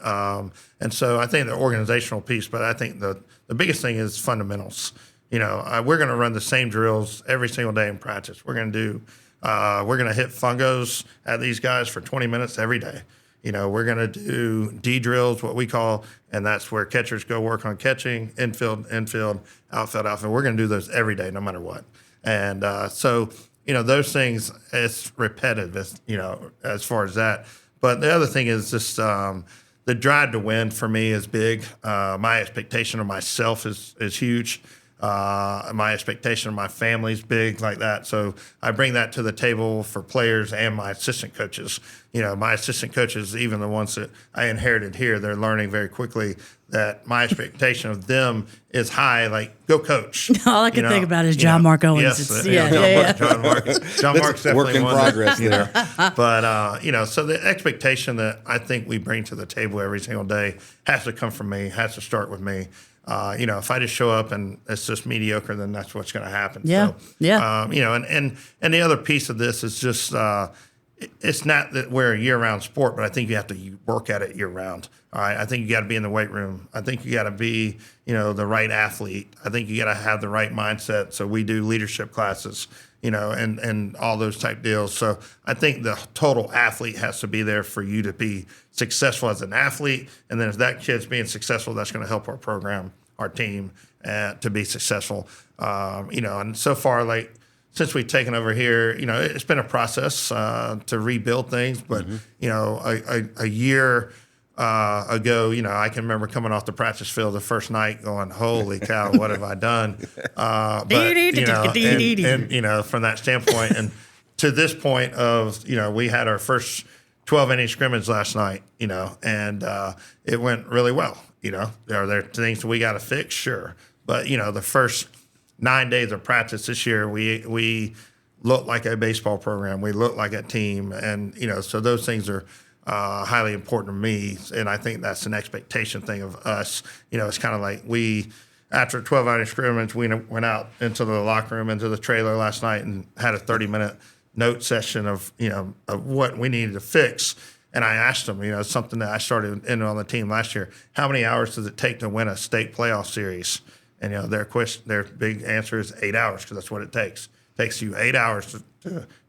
And so I think the organizational piece, but I think the biggest thing is fundamentals. We're going to run the same drills every single day in practice. We're going to hit fungos at these guys for 20 minutes every day. We're going to do D drills, what we call, and that's where catchers go work on catching, infield, outfield. We're going to do those every day, no matter what. And so those things, it's repetitive, as far as that. But the other thing is just the drive to win for me is big. My expectation of myself is huge. My expectation of my family is big like that. So I bring that to the table for players and my assistant coaches. My assistant coaches, even the ones that I inherited here, they're learning very quickly that my expectation of them is high, like, go coach. All I can think about is John Mark Owens. Yes, John Mark's definitely work in progress there. But, so the expectation that I think we bring to the table every single day has to come from me, has to start with me. If I just show up and it's just mediocre, then that's what's going to happen. Yeah. So, Yeah. And the other piece of this is just, it's not that we're a year-round sport, but I think you have to work at it year-round. All right. I think you got to be in the weight room. I think you got to be, the right athlete. I think you got to have the right mindset. So we do leadership classes, and all those type deals. So I think the total athlete has to be there for you to be successful as an athlete. And then if that kid's being successful, that's going to help our program, our team, to be successful. And so far, since we've taken over here, it's been a process to rebuild things. But, a year ago, I can remember coming off the practice field the first night going, holy cow, what have I done? From that standpoint, and to this point of, we had our first 12-inning scrimmage last night, and it went really well. Are there things that we got to fix? Sure. But, the first 9 days of practice this year, we look like a baseball program. We look like a team. And, so those things are highly important to me. And I think that's an expectation thing of us. It's kind of like after a 12-inning scrimmage, we went out into the locker room, into the trailer last night and had a 30-minute note session of what we needed to fix. And I asked them, something that I started in on the team last year, how many hours does it take to win a state playoff series? And, their big answer is 8 hours, because that's what it takes. It takes you 8 hours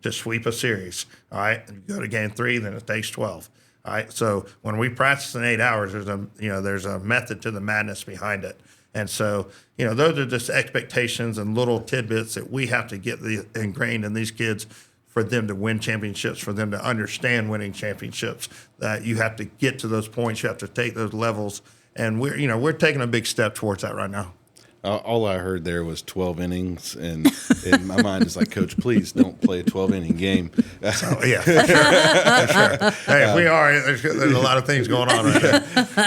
to sweep a series. All right. And you go to game 3, then it takes 12. All right. So when we practice in 8 hours, there's a method to the madness behind it. And so, those are just expectations and little tidbits that we have to get ingrained in these kids for them to win championships, for them to understand winning championships, that you have to get to those points. You have to take those levels. And we're taking a big step towards that right now. All I heard there was 12 innings, and in my mind is like, Coach, please don't play a 12-inning game. So, yeah, for sure. Hey, we are. There's a lot of things going on right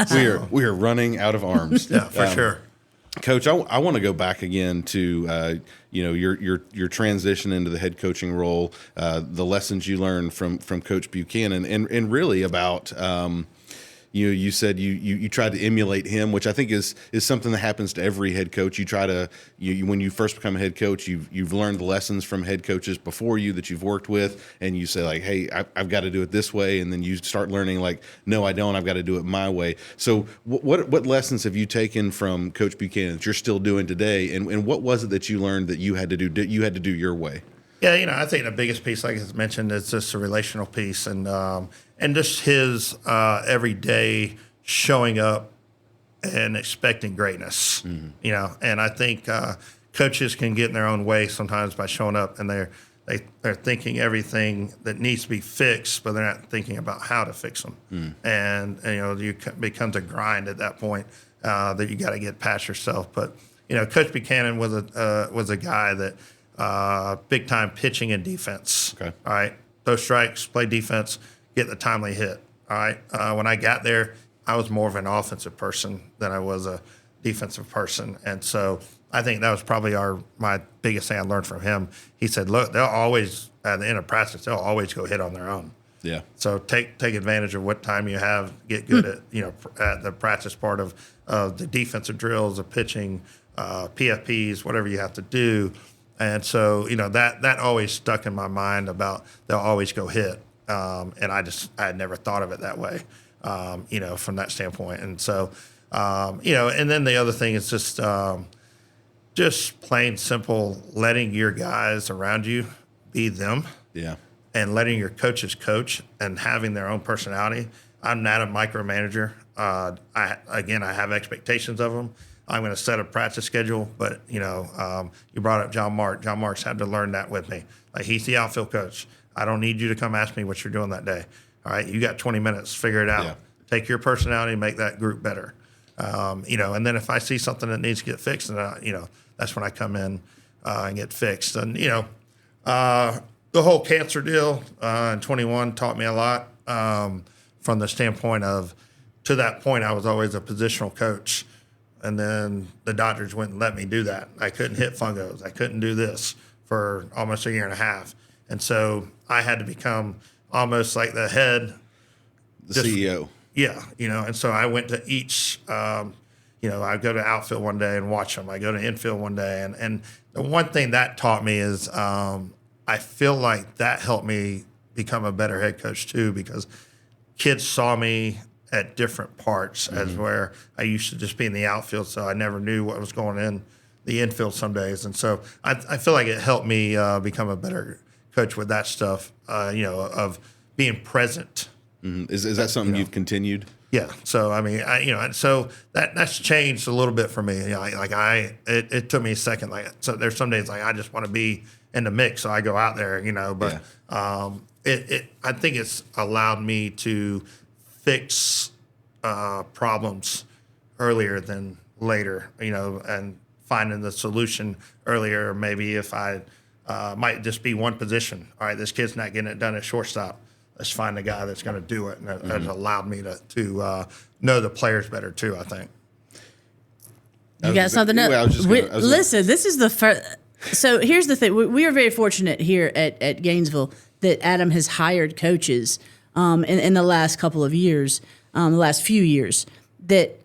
there. We are running out of arms. Yeah, for sure. Coach, I want to go back again to your transition into the head coaching role, the lessons you learned from Coach Buchanan, and really about. You said you tried to emulate him, which I think is something that happens to every head coach. You try to when you first become a head coach, you've learned the lessons from head coaches before you that you've worked with, and you say like, hey, I've got to do it this way, and then you start learning like, no, I don't. I've got to do it my way. So what lessons have you taken from Coach Buchanan that you're still doing today, and what was it that you learned that you had to do your way? Yeah, I think the biggest piece, like I mentioned, is just a relational piece, and just his every day showing up and expecting greatness. Mm-hmm. And I think coaches can get in their own way sometimes by showing up and they're thinking everything that needs to be fixed, but they're not thinking about how to fix them. Mm. And it becomes a grind at that point that you got to get past yourself. But Coach Buchanan was a guy that. Big time pitching and defense. Okay. All right. Those strikes, play defense, get the timely hit. All right. When I got there, I was more of an offensive person than I was a defensive person. And so I think that was probably my biggest thing I learned from him. He said, look, they'll always, at the end of practice, they'll always go hit on their own. Yeah. So take advantage of what time you have, get good at the practice part of the defensive drills, the pitching, PFPs, whatever you have to do. And so, that always stuck in my mind about they'll always go hit. And I had never thought of it that way, from that standpoint. And so, and then the other thing is just plain simple, letting your guys around you be them. Yeah. And letting your coaches coach and having their own personality. I'm not a micromanager. I have expectations of them. I'm going to set a practice schedule, but, you brought up John Mark. John Mark's had to learn that with me. Like, he's the outfield coach. I don't need you to come ask me what you're doing that day. All right, you got 20 minutes. Figure it out. Yeah. Take your personality and make that group better. And then if I see something that needs to get fixed, then, that's when I come in and get fixed. And, the whole cancer deal in 21 taught me a lot from the standpoint of, to that point, I was always a positional coach. And then the doctors wouldn't let me do that. I couldn't hit fungos. I couldn't do this for almost a year and a half. And so I had to become almost like the head. The CEO. Yeah, and so I went to each, I go to outfield one day and watch them. I go to infield one day. And the one thing that taught me is I feel like that helped me become a better head coach too, because kids saw me at different parts as where I used to just be in the outfield, so I never knew what was going in the infield some days. And so I feel like it helped me become a better coach with that stuff, of being present. Is that something you've continued? Yeah. So I mean, so that's changed a little bit for me. It took me a second. So there's some days I just want to be in the mix, so I go out there, But I think it's allowed me to fix problems earlier than later, and finding the solution earlier. Maybe if I might just be one position. All right, this kid's not getting it done at shortstop. Let's find a guy that's going to do it. And that has allowed me to know the players better too, I think. You got something else? Listen, this is the first. So here's the thing. We are very fortunate here at Gainesville that Adam has hired coaches in the last couple of years, the last few years, that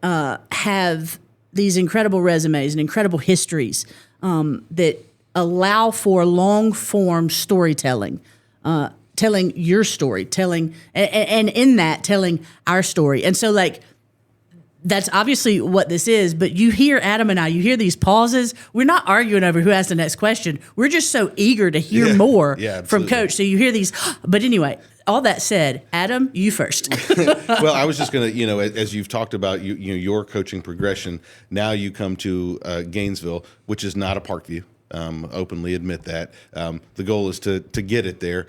have these incredible resumes and incredible histories that allow for long-form storytelling, telling your story, and in that, telling our story. And so, that's obviously what this is, but you hear Adam and I, you hear these pauses. We're not arguing over who has the next question. We're just so eager to hear more from Coach. So you hear these. But anyway, all that said, Adam, you first. Well, I was just going to, as you've talked about your coaching progression, now you come to Gainesville, which is not a Parkview. Openly admit that. The goal is to get it there.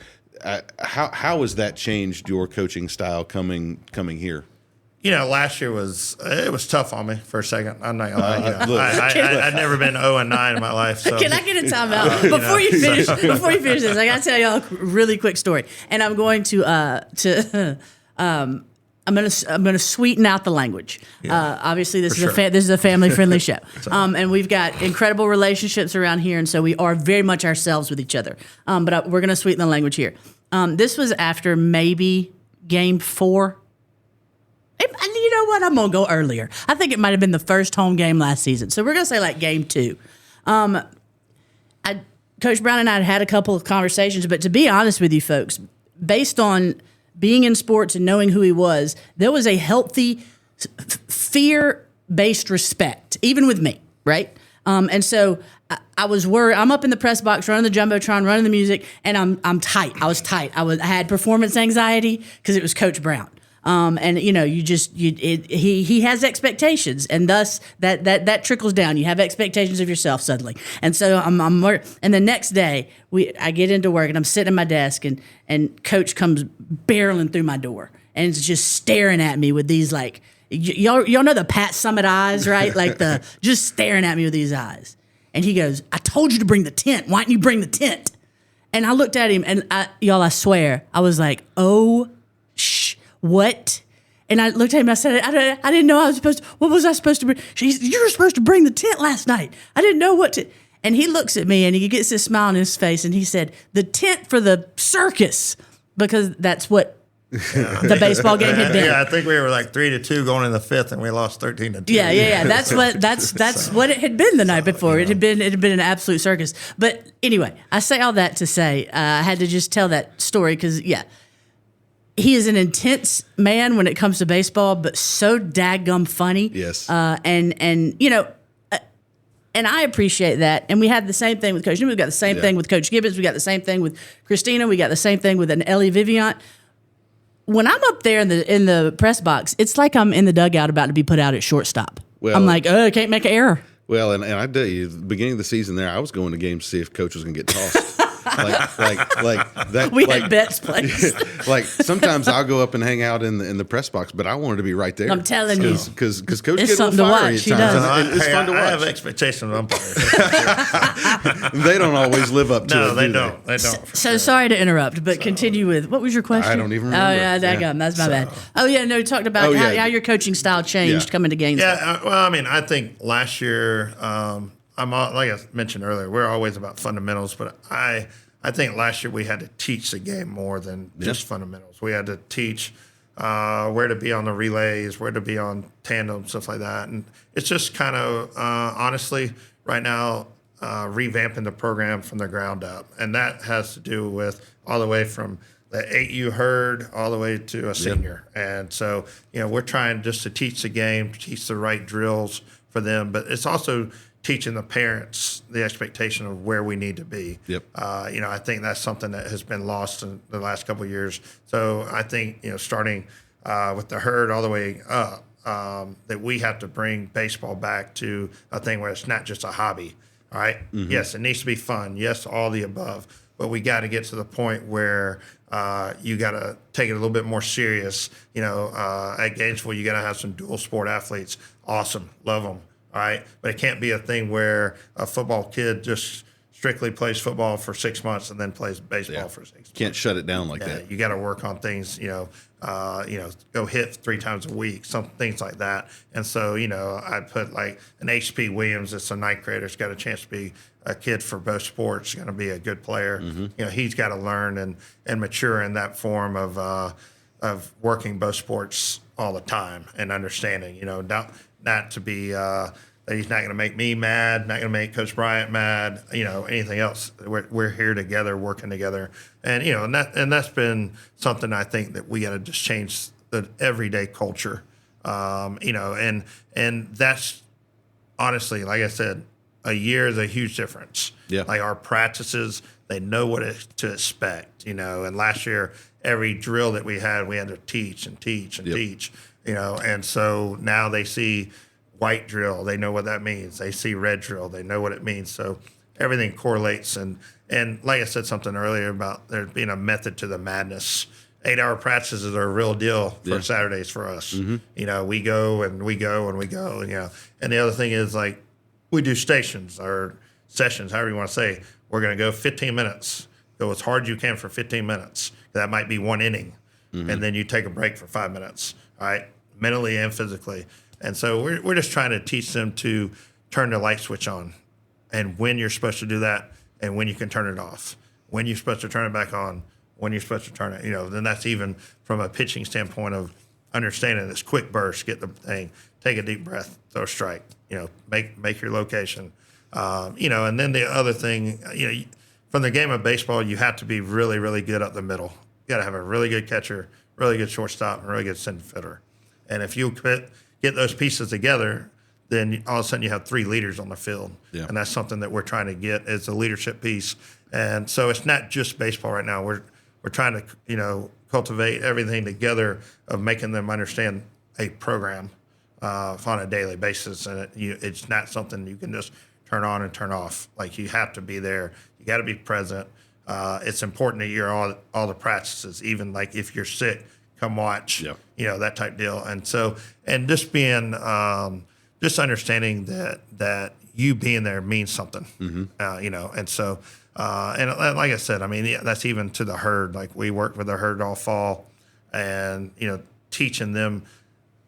How has that changed your coaching style coming here? Last year was tough on me for a second. I'm not gonna lie. I'd never been 0-9 in my life. So. Can I get a timeout before you finish? Before you finish this, I gotta tell y'all a really quick story, and I'm going to I'm gonna sweeten out the language. Obviously, this is a family friendly show, and we've got incredible relationships around here, and so we are very much ourselves with each other. But we're gonna sweeten the language here. This was after maybe Game 4. You know what? I'm going to go earlier. I think it might have been the first home game last season. So we're going to say Game 2. Coach Brown and I had a couple of conversations, but to be honest with you folks, based on being in sports and knowing who he was, there was a healthy fear-based respect, even with me, right? And so I was worried. I'm up in the press box, running the Jumbotron, running the music, and I'm tight. I was tight. I had performance anxiety because it was Coach Brown. And he has expectations, and thus that trickles down. You have expectations of yourself suddenly, and so I'm and the next day I get into work and I'm sitting at my desk and Coach comes barreling through my door and is just staring at me with these y'all know the Pat Summit eyes, right? Just staring at me with these eyes, and he goes, "I told you to bring the tent. Why didn't you bring the tent?" And I looked at him and I swear I was like, "Oh, what?" And I looked at him and I said, I didn't know I was supposed to, what was I supposed to bring? She said, "You were supposed to bring the tent last night. I didn't know what to." And he looks at me and he gets this smile on his face and he said, "The tent for the circus," because that's what the baseball game had been. Yeah, I think we were 3-2 going in the fifth and we lost 13-2. Yeah. That's what it had been the night before. It had been an absolute circus. But anyway, I say all that to say, I had to just tell that story because, he is an intense man when it comes to baseball, but so daggum funny. Yes. And I appreciate that. And we had the same thing with Coach Newman. We got the same thing with Coach Gibbons. We got the same thing with Christina. We got the same thing with an Ellie Viviant. When I'm up there in the press box, it's like I'm in the dugout about to be put out at shortstop. Well, I'm like, I can't make an error. Well, and I tell you, the beginning of the season there, I was going to games to see if Coach was going to get tossed. That. We had bets placed. Sometimes I'll go up and hang out in the press box, but I wanted to be right there. I'm telling you, because Coach it's gets a little fiery at times. It's fun to watch. I have expectations of umpires. They don't always live up to it. No, they don't. They don't. So sorry to interrupt, but continue with what was your question? I don't even remember. Oh yeah, that's my bad. Oh yeah, no, talked about how your coaching style changed coming to Gainesville. Yeah, well, I think last year. Like I mentioned earlier, we're always about fundamentals, but I think last year we had to teach the game more than just fundamentals. We had to teach where to be on the relays, where to be on tandem, stuff like that. And it's just kind of, honestly, right now, revamping the program from the ground up. And that has to do with all the way from the 8U herd all the way to a senior. And so, we're trying just to teach the game, teach the right drills for them, but it's also teaching the parents the expectation of where we need to be. I think that's something that has been lost in the last couple of years. So I think, starting with the herd all the way up, that we have to bring baseball back to a thing where it's not just a hobby. All right. Yes, it needs to be fun. Yes, all the above. But we got to get to the point where you got to take it a little bit more serious. At Gainesville, you got to have some dual sport athletes. Awesome. Love them. All right. But it can't be a thing where a football kid just strictly plays football for 6 months and then plays baseball for 6 months. Can't shut it down like that. You got to work on things, go hit 3 times a week, some things like that. And so, I put like an HP Williams, that's a ninth grader, has got a chance to be a kid for both sports, going to be a good player. He's got to learn and mature in that form of working both sports all the time and understanding, not to be that he's not going to make me mad, not going to make Coach Bryant mad, anything else. We're here together, working together, and that's been something I think that we got to just change the everyday culture, and that's honestly, like I said, a year is a huge difference. Like our practices, they know what to expect, and last year every drill that we had to teach and teach and teach, and so now they see white drill, they know what that means. They see red drill, they know what it means. So everything correlates. And like I said something earlier about there being a method to the madness. 8-hour practices are a real deal for Saturdays for us. We go and we go and we go. And the other thing is, like, we do stations or sessions, however you want to say. We're going to go 15 minutes. Go as hard as you can for 15 minutes. That might be one inning. And then you take a break for 5 minutes, all right, mentally and physically. And so we're just trying to teach them to turn the light switch on and when you're supposed to do that and when you can turn it off, when you're supposed to turn it back on, when you're supposed to turn it, then that's even from a pitching standpoint of understanding this quick burst, get the thing, take a deep breath, throw a strike, make your location, and then the other thing, from the game of baseball, you have to be really, really good up the middle. You got to have a really good catcher, really good shortstop, and really good center fielder. And if you get those pieces together, then all of a sudden you have 3 leaders on the field. And that's something that we're trying to get as a leadership piece. And so it's not just baseball right now. We're trying to, cultivate everything together of making them understand a program on a daily basis. And it's not something you can just turn on and turn off. Like, you have to be there. You got to be present. It's important that you're all the practices, even like if you're sick, come watch, that type deal. And so, and just being, just understanding that you being there means something, and so, and like I said, that's even to the herd. Like, we worked with the herd all fall and, teaching them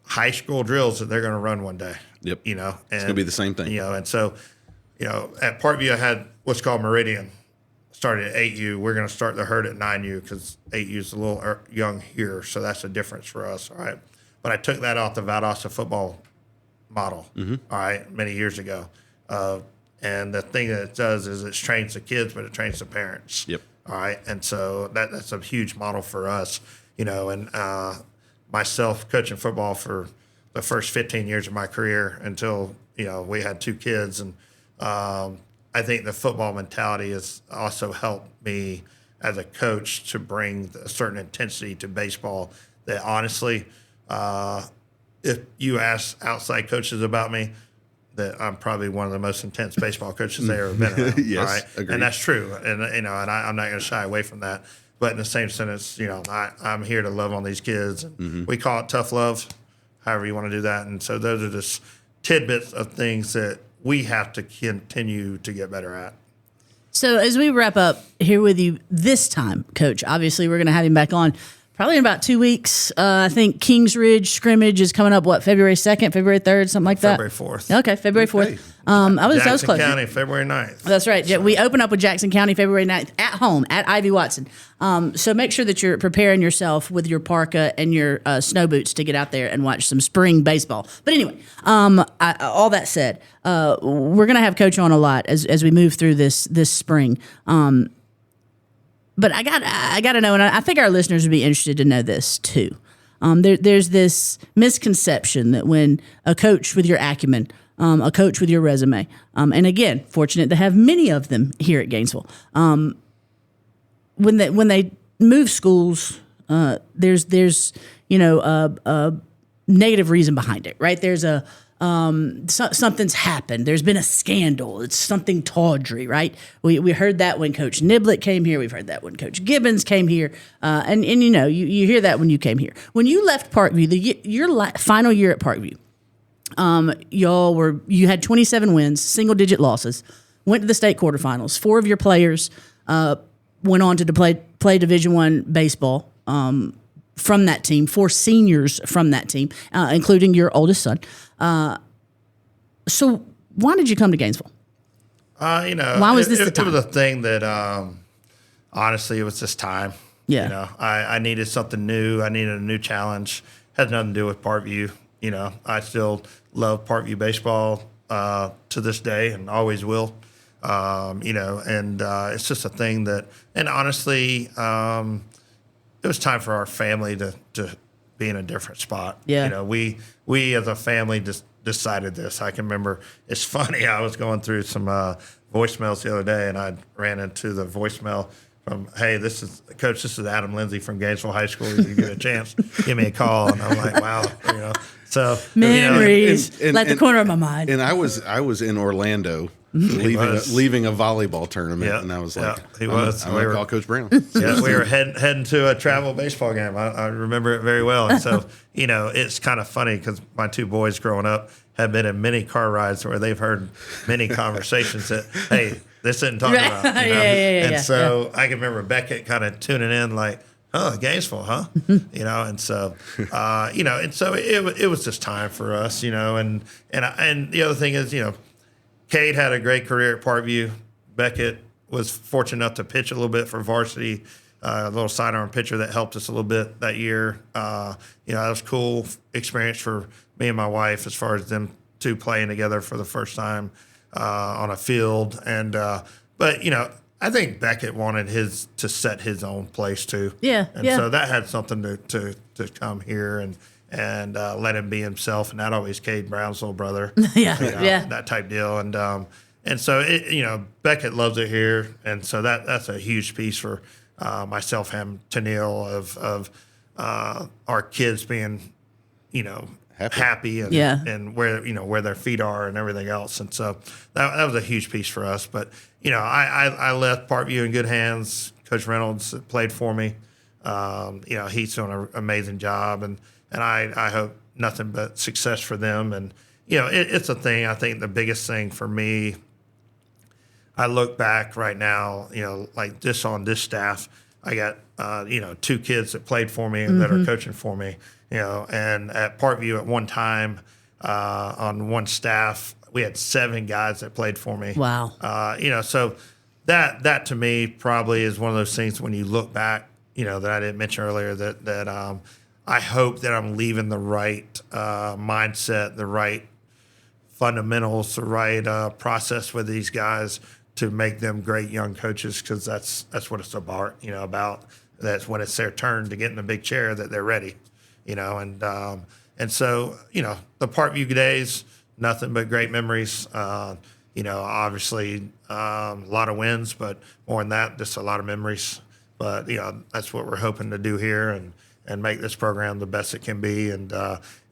high school drills that they're going to run one day. And it's going to be the same thing. And so, at Parkview, I had what's called Meridian. Started at 8U. We're going to start the herd at 9U because 8U is a little young here, so that's a difference for us, all right? But I took that off the Valdosta football model, all right, many years ago. And the thing that it does is it trains the kids, but it trains the parents, all right? And so that's a huge model for us, and myself coaching football for the first 15 years of my career until, we had 2 kids, and I think the football mentality has also helped me as a coach to bring a certain intensity to baseball that, honestly, if you ask outside coaches about me, that I'm probably one of the most intense baseball coaches they ever been around. Yes, all right? agreed. And that's true. And, and I'm not going to shy away from that. But in the same sentence, I'm here to love on these kids. And we call it tough love, however you want to do that. And so those are just tidbits of things that we have to continue to get better at. So as we wrap up here with you this time, Coach, obviously we're going to have him back on Probably in about 2 weeks. I think Kings Ridge scrimmage is coming up, February 2nd, February 3rd, something like that? February 4th. Okay, February 4th. I was Jackson close. County, February 9th. That's right. So. We open up with Jackson County February 9th at home at Ivy Watson. So make sure that you're preparing yourself with your parka and your snow boots to get out there and watch some spring baseball. But anyway, all that said, we're going to have Coach on a lot as we move through this spring. But I got to know, and I think our listeners would be interested to know this too. There's this misconception that when a coach with your acumen, a coach with your resume, and again, fortunate to have many of them here at Gainesville, when they move schools, there's a negative reason behind it, right? There's something's happened. There's been a scandal. It's something tawdry, right? We heard that when Coach Niblett came here. We've heard that when Coach Gibbons came here. And you hear that when you came here. When you left Parkview, your final year at Parkview, you had 27 wins, single-digit losses, went to the state quarterfinals. 4 of your players went on to play Division I baseball from that team, 4 seniors from that team, including your oldest son. So why did you come to Gainesville? Why was this the time? It was a thing that, honestly, it was just time. Yeah. I needed something new. I needed a new challenge. Had nothing to do with Parkview. I still love Parkview baseball to this day and always will. It's just a thing that, and honestly, it was time for our family to be in a different spot. Yeah. We as a family just decided this. I can remember, it's funny, I was going through some voicemails the other day, and I ran into the voicemail from, hey, this is Adam Lindsay from Gainesville High School. If you get a chance, give me a call. And I'm like, wow, So memories, the corner of my mind. And I was in Orlando leaving a volleyball tournament, and I was like, I'm going to call Coach Brown. Yeah, we were heading to a travel baseball game. I remember it very well. And so, it's kind of funny because my 2 boys growing up have been in many car rides where they've heard many conversations that, hey, this isn't talked about. And so I can remember Beckett kind of tuning in like, oh, Gainesville, huh? And so, it was just time for us, and the other thing is, Cade had a great career at Parkview. Beckett was fortunate enough to pitch a little bit for varsity, a little sidearm pitcher that helped us a little bit that year. That was a cool experience for me and my wife as far as them 2 playing together for the first time on a field. And but I think Beckett wanted to set his own place too. Yeah, and so that had something to come here and let him be himself, and not always Cade Brown's little brother. That type deal. And so Beckett loves it here, and so that's a huge piece for myself, him, Tennille, of our kids being happy and where their feet are and everything else. And so that was a huge piece for us. But I left Parkview in good hands. Coach Reynolds played for me. He's doing an amazing job, and I hope nothing but success for them. And, it's a thing. I think the biggest thing for me, I look back right now, like this on this staff, I got, 2 kids that played for me and that are coaching for me, and at Parkview at one time on one staff, we had 7 guys that played for me. Wow. So that to me probably is one of those things when you look back, that I didn't mention earlier that I hope that I'm leaving the right mindset, the right fundamentals, the right process with these guys to make them great young coaches, because that's what it's about. That's when it's their turn to get in the big chair that they're ready. And so the Parkview days, nothing but great memories. Obviously a lot of wins, but more than that, just a lot of memories. But that's what we're hoping to do here and make this program the best it can be. And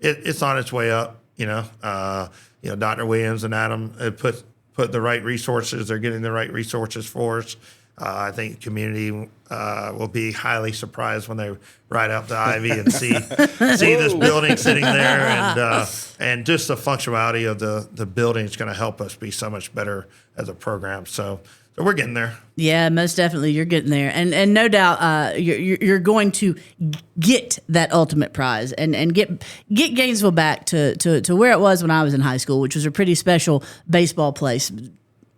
it's on its way up. Dr. Williams and Adam have put the right resources. They're getting the right resources for us. I think the community will be highly surprised when they ride out to Ivy and see this building sitting there, and just the functionality of the building is going to help us be so much better as a program. So we're getting there. Yeah, most definitely, you're getting there, and no doubt, you're going to get that ultimate prize and get Gainesville back to where it was when I was in high school, which was a pretty special baseball place.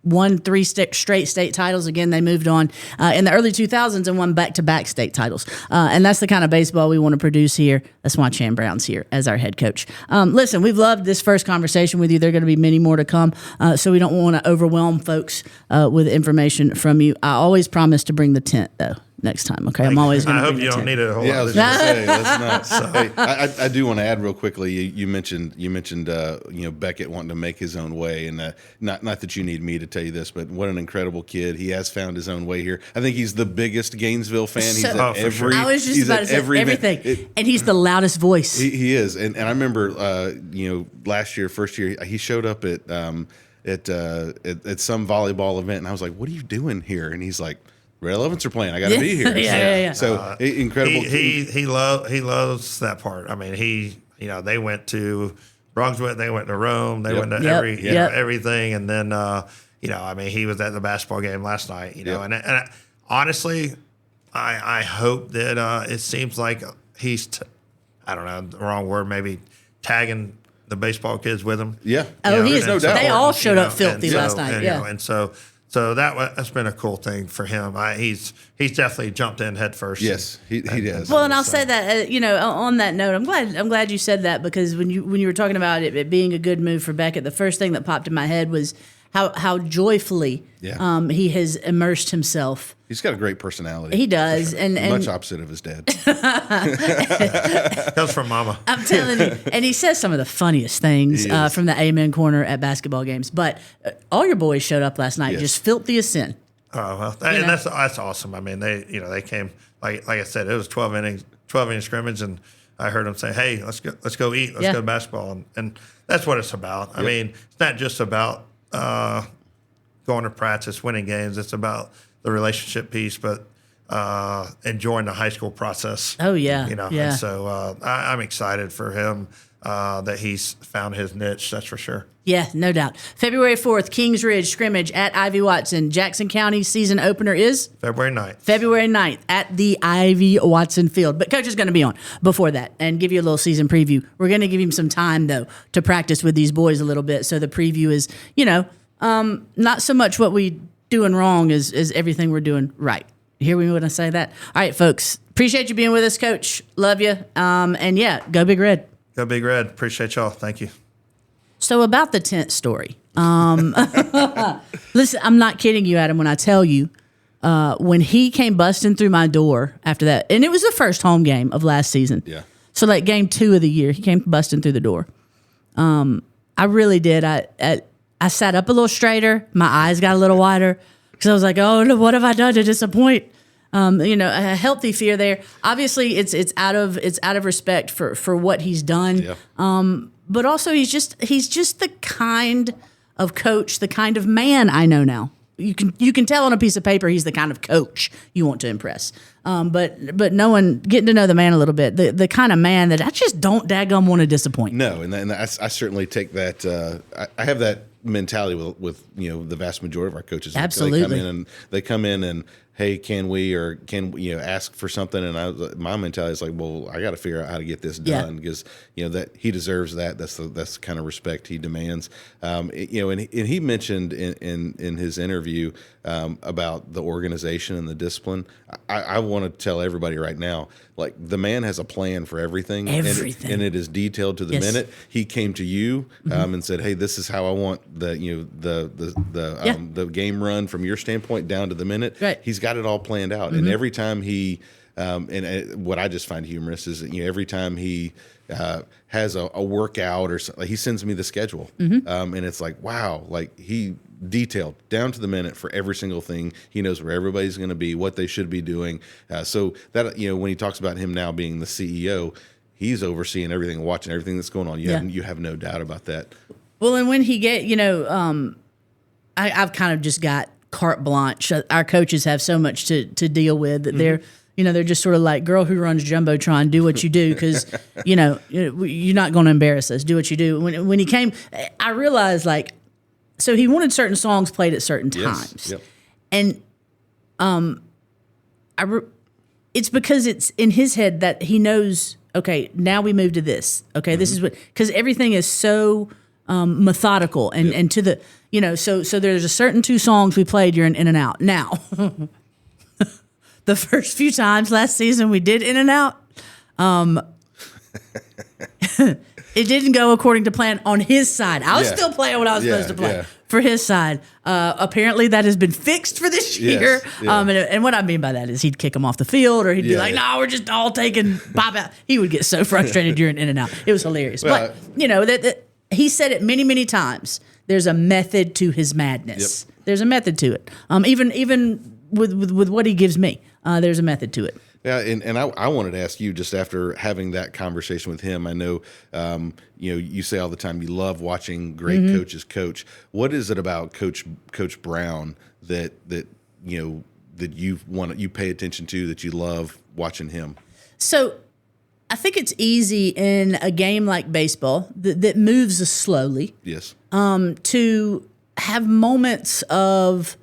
Won 3 straight state titles. Again, they moved on in the early 2000s and won back-to-back state titles. And that's the kind of baseball we want to produce here. That's why Chan Brown's here as our head coach. Listen, we've loved this first conversation with you. There are going to be many more to come, so we don't want to overwhelm folks with information from you. I always promise to bring the tent, though, next time. Okay, I'm always going to. I hope you don't need it a whole lot. I was going to say, let's not. Hey, I do want to add real quickly. You mentioned Beckett wanting to make his own way, and not that you need me to tell you this, but what an incredible kid. He has found his own way here. I think he's the biggest Gainesville fan. He's at every. I was just about to say everything, and he's the loudest voice. He is, and I remember first year he showed up at some volleyball event, and I was like, "What are you doing here?" And he's like, Red Elephants are playing. I got to be here. Yeah. So incredible. He loves that part. I mean, they went to Brunswick, they went to Rome, they went to everything, and then he was at the basketball game last night. And honestly, I hope that it seems like he's I don't know the wrong word, maybe tagging the baseball kids with him. Yeah. He is. No doubt. They all showed up filthy last night. So that's been a cool thing for him. He's definitely jumped in head first. Yes, he does. Well, and I'll say that on that note, I'm glad you said that, because when you were talking about it being a good move for Beckett, the first thing that popped in my head was how joyfully he has immersed himself. He's got a great personality. He does, sure. and much opposite of his dad. Comes from mama. I'm telling you, and he says some of the funniest things from the Amen corner at basketball games. But all your boys showed up last night, just filthy as sin. Oh well, that's awesome. I mean, they came like I said, it was 12 inning scrimmage, and I heard them say, "Hey, let's go eat, let's go to basketball," and that's what it's about. I mean, it's not just about going to practice, winning games. It's about the relationship piece, but enjoying the high school process. Oh yeah, And so I'm excited for him that he's found his niche. That's for sure. Yeah, no doubt. February 4th, Kings Ridge scrimmage at Ivy Watson. Jackson County season opener is February 9th. February 9th at the Ivy Watson Field. But Coach is going to be on before that and give you a little season preview. We're going to give him some time, though, to practice with these boys a little bit. So the preview is, not so much what we doing wrong as everything we're doing right. Hear me when I say that? All right, folks. Appreciate you being with us, Coach. Love you. Go Big Red. Go Big Red. Appreciate y'all. Thank you. So about the tent story. Listen, I'm not kidding you, Adam, when I tell you, when he came busting through my door after that, and it was the first home game of last season. Yeah. So like game 2 of the year, he came busting through the door. I really did. I sat up a little straighter. My eyes got a little wider because I was like, oh, no, what have I done to disappoint? A healthy fear there. Obviously, it's out of respect for what he's done. Yeah. But also, he's just the kind of coach, the kind of man I know now. You can tell on a piece of paper he's the kind of coach you want to impress. But getting to know the man a little bit, the kind of man that I just don't daggum want to disappoint. No, and I certainly take that. I have that mentality with the vast majority of our coaches. Absolutely, they come in and hey, can we ask for something? And my mentality is like, well, I got to figure out how to get this done because that he deserves that. That's the kind of respect he demands. And he mentioned in his interview about the organization and the discipline. I want to tell everybody right now, like the man has a plan for everything. And it is detailed to the minute. He came to you and said, hey, this is how I want the game run from your standpoint down to the minute. Right. He's got it all planned out. And every time he what I just find humorous is that every time he has a workout or something, he sends me the schedule. And it's like, wow, like he detailed down to the minute for every single thing. He knows where everybody's going to be, what they should be doing. So that when he talks about him now being the CEO, he's overseeing everything, watching everything that's going on. You have no doubt about that. Well, and when he I've kind of just got carte blanche. Our coaches have so much to deal with that they're just sort of like, girl who runs Jumbotron, do what you do because, you're not going to embarrass us. Do what you do. When he came, I realized so he wanted certain songs played at certain times. Yep. And it's because it's in his head that he knows, okay, now we move to this. Okay, this is what, because everything is so methodical and to the, so there's a certain 2 songs we played during In and Out. Now, the first few times last season we did In and Out, it didn't go according to plan on his side. I was still playing what I was supposed to play for his side. Apparently that has been fixed for this year. And what I mean by that is he'd kick him off the field, or he'd be like, no, we're just all taking pop out. He would get so frustrated during In and Out. It was hilarious. Well, but, he said it many, many times. There's a method to his madness. Yep. There's a method to it. Even with what he gives me, there's a method to it. Yeah, and I wanted to ask you, just after having that conversation with him, I know you say all the time you love watching great coaches coach. What is it about Coach Brown that you pay attention to, that you love watching him? So I think it's easy in a game like baseball that moves slowly. Yes. To have moments of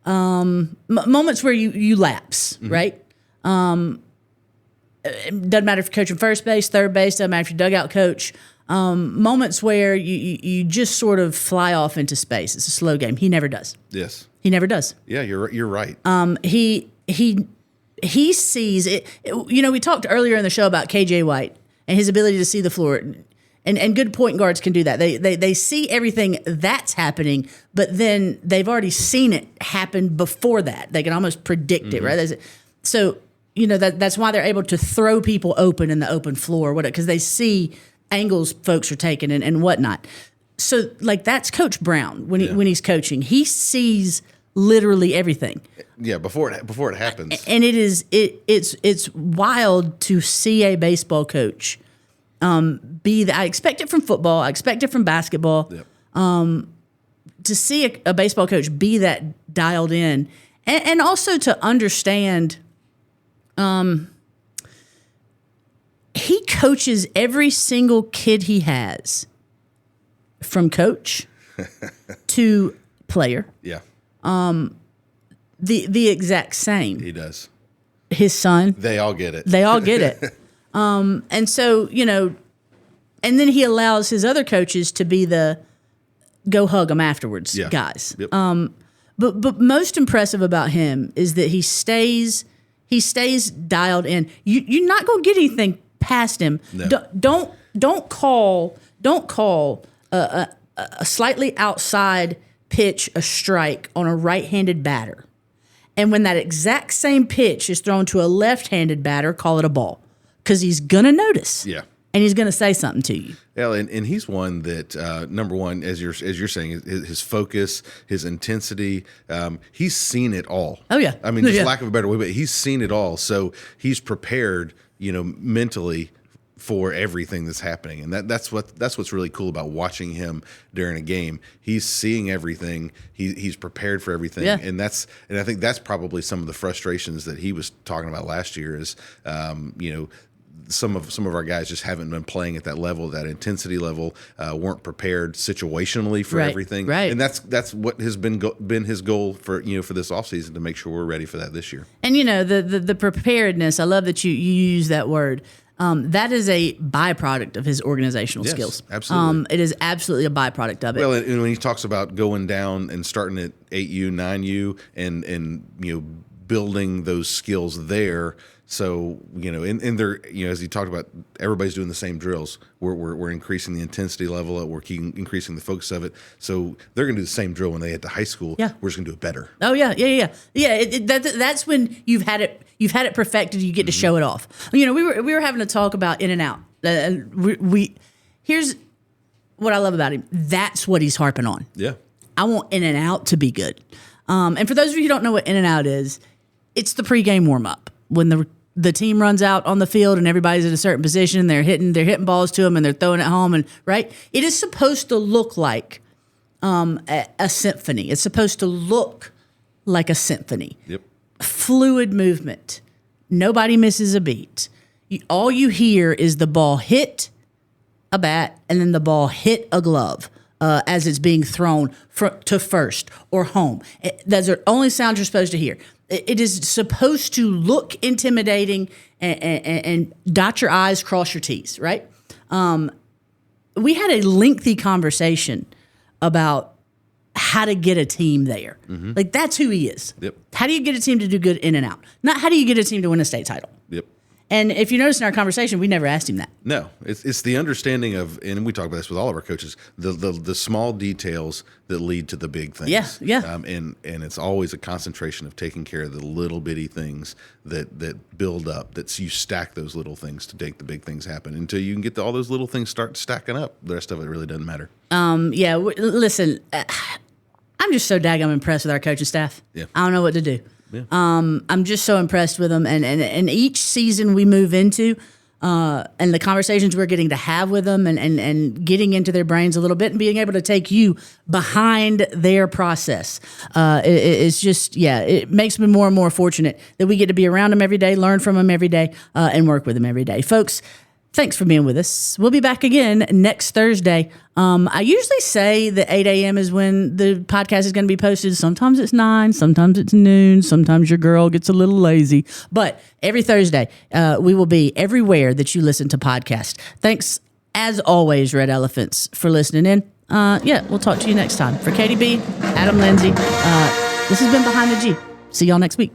moments where you lapse, right? It doesn't matter if you're coaching first base, third base, doesn't matter if you're dugout coach. Moments where you just sort of fly off into space. It's a slow game. He never does. Yes. He never does. Yeah, you're right. He sees it. We talked earlier in the show about KJ White and his ability to see the floor. And good point guards can do that. They see everything that's happening, but then they've already seen it happen before that. They can almost predict it, right? So, that's why they're able to throw people open in the open floor, because they see angles folks are taking and whatnot. So, that's Coach Brown when he's coaching. He sees literally everything. Yeah, before it happens. And it's wild to see a baseball coach be that. I expect it from football. I expect it from basketball. Yep. To see a baseball coach be that dialed in, and also to understand. He coaches every single kid he has, from coach to player. Yeah. The exact same. He does. His son. They all get it. They all get it. And so, and then he allows his other coaches to be the go hug them afterwards guys. Yep. But most impressive about him is that he stays dialed in. You're not going to get anything past him. No. Don't call a slightly outside pitch a strike on a right-handed batter. And when that exact same pitch is thrown to a left-handed batter, call it a ball, because he's going to notice. Yeah. And he's going to say something to you. Yeah, and he's one that number one, as you're saying, his focus, his intensity. He's seen it all. Oh yeah, I mean, just lack of a better way, but he's seen it all. So he's prepared, mentally for everything that's happening, and that's what's really cool about watching him during a game. He's seeing everything. He's prepared for everything, and I think that's probably some of the frustrations that he was talking about last year. Is some of our guys just haven't been playing at that level, that intensity level, weren't prepared situationally for everything. Right. And that's what has been his goal for this offseason, to make sure we're ready for that this year. And the preparedness, I love that you use that word. That is a byproduct of his organizational skills. Absolutely. It is absolutely a byproduct of it. Well, and when he talks about going down and starting at 8U, 9U, and building those skills there. So, and they're, as he talked about, everybody's doing the same drills. We're increasing the intensity level. We're increasing the focus of it. So they're going to do the same drill when they get to high school. Yeah. We're just going to do it better. Oh yeah. That's when you've had it perfected. You get to show it off. We were having a talk about In and Out. Here's what I love about him. That's what he's harping on. Yeah. I want In and Out to be good. And for those of you who don't know what In and Out is, it's the pregame warm up when the team runs out on the field and everybody's in a certain position. They're hitting balls to them and they're throwing it home. And right, it is supposed to look like a symphony. It's supposed to look like a symphony. Yep. Fluid movement. Nobody misses a beat. All you hear is the ball hit a bat and then the ball hit a glove. as it's being thrown to first or home. Those are only sounds you're supposed to hear. It is supposed to look intimidating and dot your I's, cross your T's, right? We had a lengthy conversation about how to get a team there. Mm-hmm. Like, that's who he is. Yep. How do you get a team to do good in and out? Not how do you get a team to win a state title? Yep. And if you notice in our conversation, we never asked him that. No, it's the understanding of, and we talk about this with all of our coaches, the small details that lead to the big things. Yeah. And it's always a concentration of taking care of the little bitty things that build up. That's you stack those little things to make the big things happen until you can get all those little things start stacking up. The rest of it really doesn't matter. Listen, I'm just so daggum impressed with our coaching staff. Yeah. I don't know what to do. Yeah. I'm just so impressed with them, and each season we move into, and the conversations we're getting to have with them, and getting into their brains a little bit, and being able to take you behind their process, it's just it makes me more and more fortunate that we get to be around them every day, learn from them every day, and work with them every day, folks. Thanks for being with us. We'll be back again next Thursday. I usually say that 8 a.m. is when the podcast is going to be posted. Sometimes it's 9, sometimes it's noon, sometimes your girl gets a little lazy. But every Thursday, we will be everywhere that you listen to podcasts. Thanks, as always, Red Elephants, for listening in. We'll talk to you next time. For Katie B, Adam Lindsay, this has been Behind the G. See y'all next week.